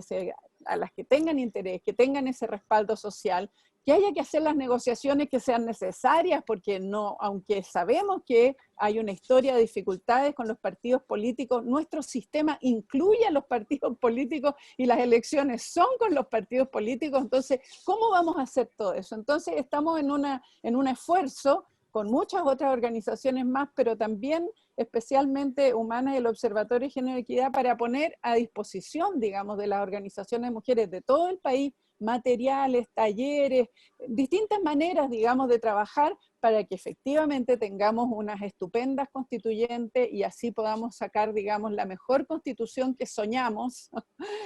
que tengan interés, que tengan ese respaldo social, que haya que hacer las negociaciones que sean necesarias, porque no, aunque sabemos que hay una historia de dificultades con los partidos políticos, nuestro sistema incluye a los partidos políticos y las elecciones son con los partidos políticos, entonces, ¿cómo vamos a hacer todo eso? Entonces, estamos en un esfuerzo con muchas otras organizaciones más, pero también especialmente Humanas y el Observatorio de Género y Equidad, para poner a disposición, digamos, de las organizaciones de mujeres de todo el país, materiales, talleres, distintas maneras, digamos, de trabajar para que efectivamente tengamos unas estupendas constituyentes y así podamos sacar, digamos, la mejor constitución que soñamos,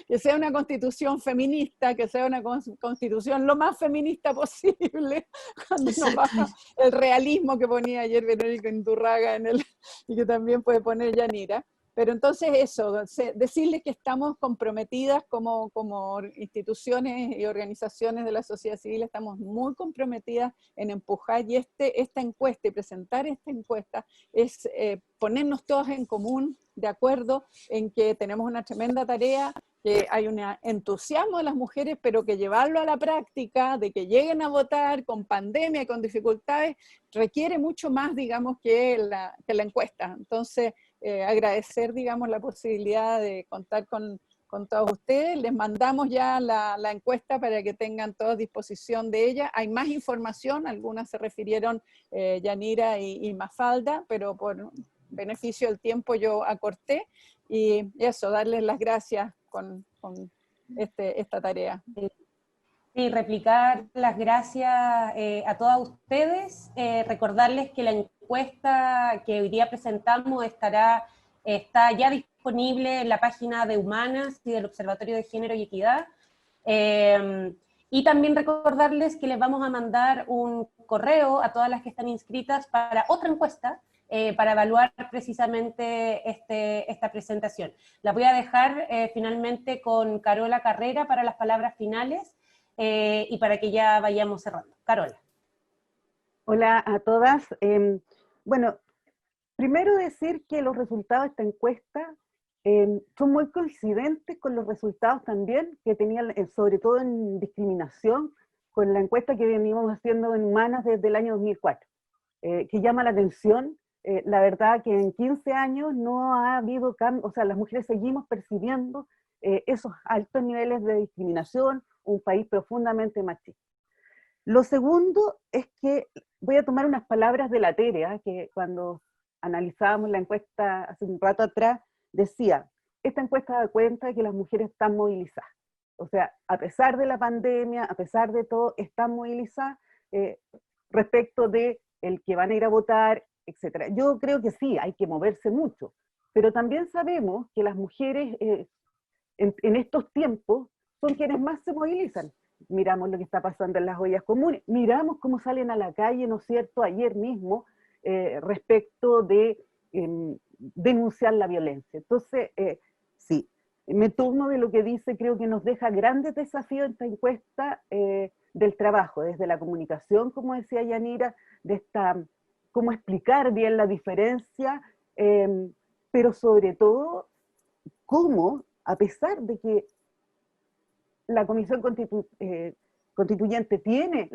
que sea una constitución feminista, que sea una constitución lo más feminista posible, cuando nos baja el realismo que ponía ayer Verónica Indurraga y que también puede poner Yanira. Pero entonces eso, decirles que estamos comprometidas como instituciones y organizaciones de la sociedad civil, estamos muy comprometidas en empujar, y esta encuesta y presentar esta encuesta es ponernos todas en común, de acuerdo en que tenemos una tremenda tarea, que hay un entusiasmo de las mujeres, pero que llevarlo a la práctica, de que lleguen a votar con pandemia, con dificultades, requiere mucho más, digamos, que la encuesta. Entonces, agradecer, digamos, la posibilidad de contar con todos ustedes. Les mandamos ya la encuesta para que tengan todos disposición de ella. Hay más información, algunas se refirieron Yanira y Mafalda, pero por beneficio del tiempo yo acorté. Y eso, darles las gracias con esta tarea. Sí, replicar las gracias a todas ustedes, recordarles que la encuesta que hoy día presentamos está ya disponible en la página de Humanas y del Observatorio de Género y Equidad, y también recordarles que les vamos a mandar un correo a todas las que están inscritas para otra encuesta, para evaluar precisamente esta presentación. La voy a dejar finalmente con Carola Carrera para las palabras finales, y para que ya vayamos cerrando. Carola. Hola a todas. Bueno, primero decir que los resultados de esta encuesta son muy coincidentes con los resultados también que tenían, sobre todo en discriminación, con la encuesta que venimos haciendo en Humanas desde el año 2004, que llama la atención. La verdad que en 15 años no ha habido cambio, o sea, las mujeres seguimos percibiendo esos altos niveles de discriminación, un país profundamente machista. Lo segundo es que voy a tomar unas palabras de la Tere, que cuando analizábamos la encuesta hace un rato atrás, decía, esta encuesta da cuenta de que las mujeres están movilizadas. O sea, a pesar de la pandemia, a pesar de todo, están movilizadas respecto de el que van a ir a votar, etc. Yo creo que sí, hay que moverse mucho, pero también sabemos que las mujeres en estos tiempos son quienes más se movilizan. Miramos lo que está pasando en las ollas comunes, miramos cómo salen a la calle, ¿no es cierto?, ayer mismo, respecto de denunciar la violencia. Entonces, sí, me tomo de lo que dice, creo que nos deja grandes desafíos esta encuesta del trabajo, desde la comunicación, como decía Yanira, de cómo explicar bien la diferencia, pero sobre todo, cómo, a pesar de que la Comisión Constituyente tiene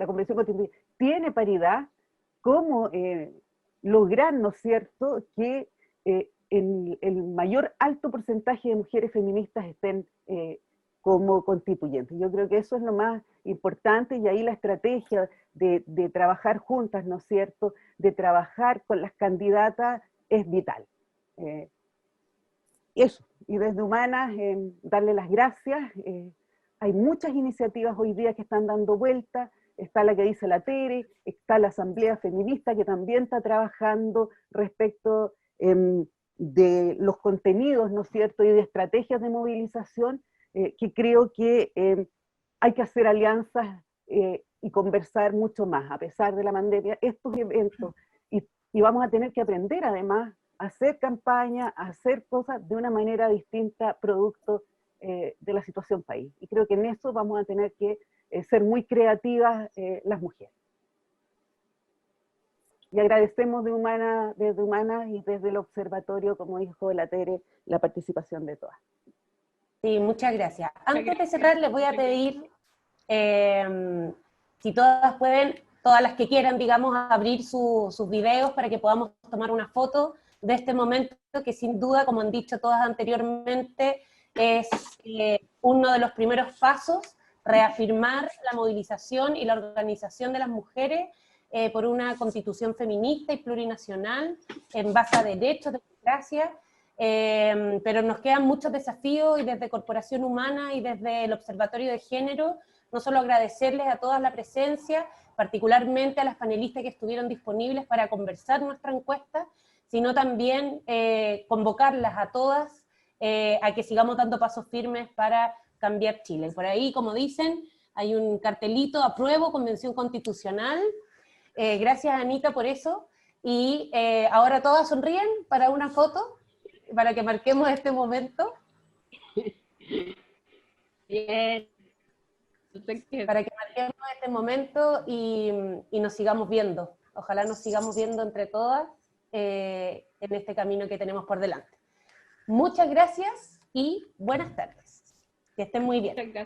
paridad, cómo lograr, ¿no es cierto?, que el mayor alto porcentaje de mujeres feministas estén como constituyentes. Yo creo que eso es lo más importante, y ahí la estrategia de trabajar juntas, ¿no es cierto?, de trabajar con las candidatas es vital. Eso, y desde Humanas, darle las gracias. Hay muchas iniciativas hoy día que están dando vuelta, está la que dice la Tere, está la Asamblea Feminista que también está trabajando respecto de los contenidos, ¿no es cierto?, y de estrategias de movilización, que creo que hay que hacer alianzas y conversar mucho más, a pesar de la pandemia, estos eventos, y vamos a tener que aprender además a hacer campaña, a hacer cosas de una manera distinta, producto de la situación país. Y creo que en eso vamos a tener que ser muy creativas las mujeres. Y agradecemos desde Humanas y desde el observatorio, como dijo la Tere, la participación de todas. Sí, muchas gracias. Antes de cerrar, les voy a pedir, si todas pueden, todas las que quieran, digamos, abrir sus videos para que podamos tomar una foto de este momento, que sin duda, como han dicho todas anteriormente, es uno de los primeros pasos, reafirmar la movilización y la organización de las mujeres por una constitución feminista y plurinacional en base a derechos, democracia, pero nos quedan muchos desafíos, y desde Corporación Humana y desde el Observatorio de Género, no solo agradecerles a todas la presencia, particularmente a las panelistas que estuvieron disponibles para conversar nuestra encuesta, sino también convocarlas a todas a que sigamos dando pasos firmes para cambiar Chile. Por ahí, como dicen, hay un cartelito: apruebo Convención Constitucional. Gracias, Anita, por eso. Y ahora todas sonríen para una foto. para que marquemos este momento. Bien. Para que marquemos este momento y nos sigamos viendo. Ojalá nos sigamos viendo entre todas en este camino que tenemos por delante. Muchas gracias y buenas tardes. Que estén muy bien. Muchas gracias.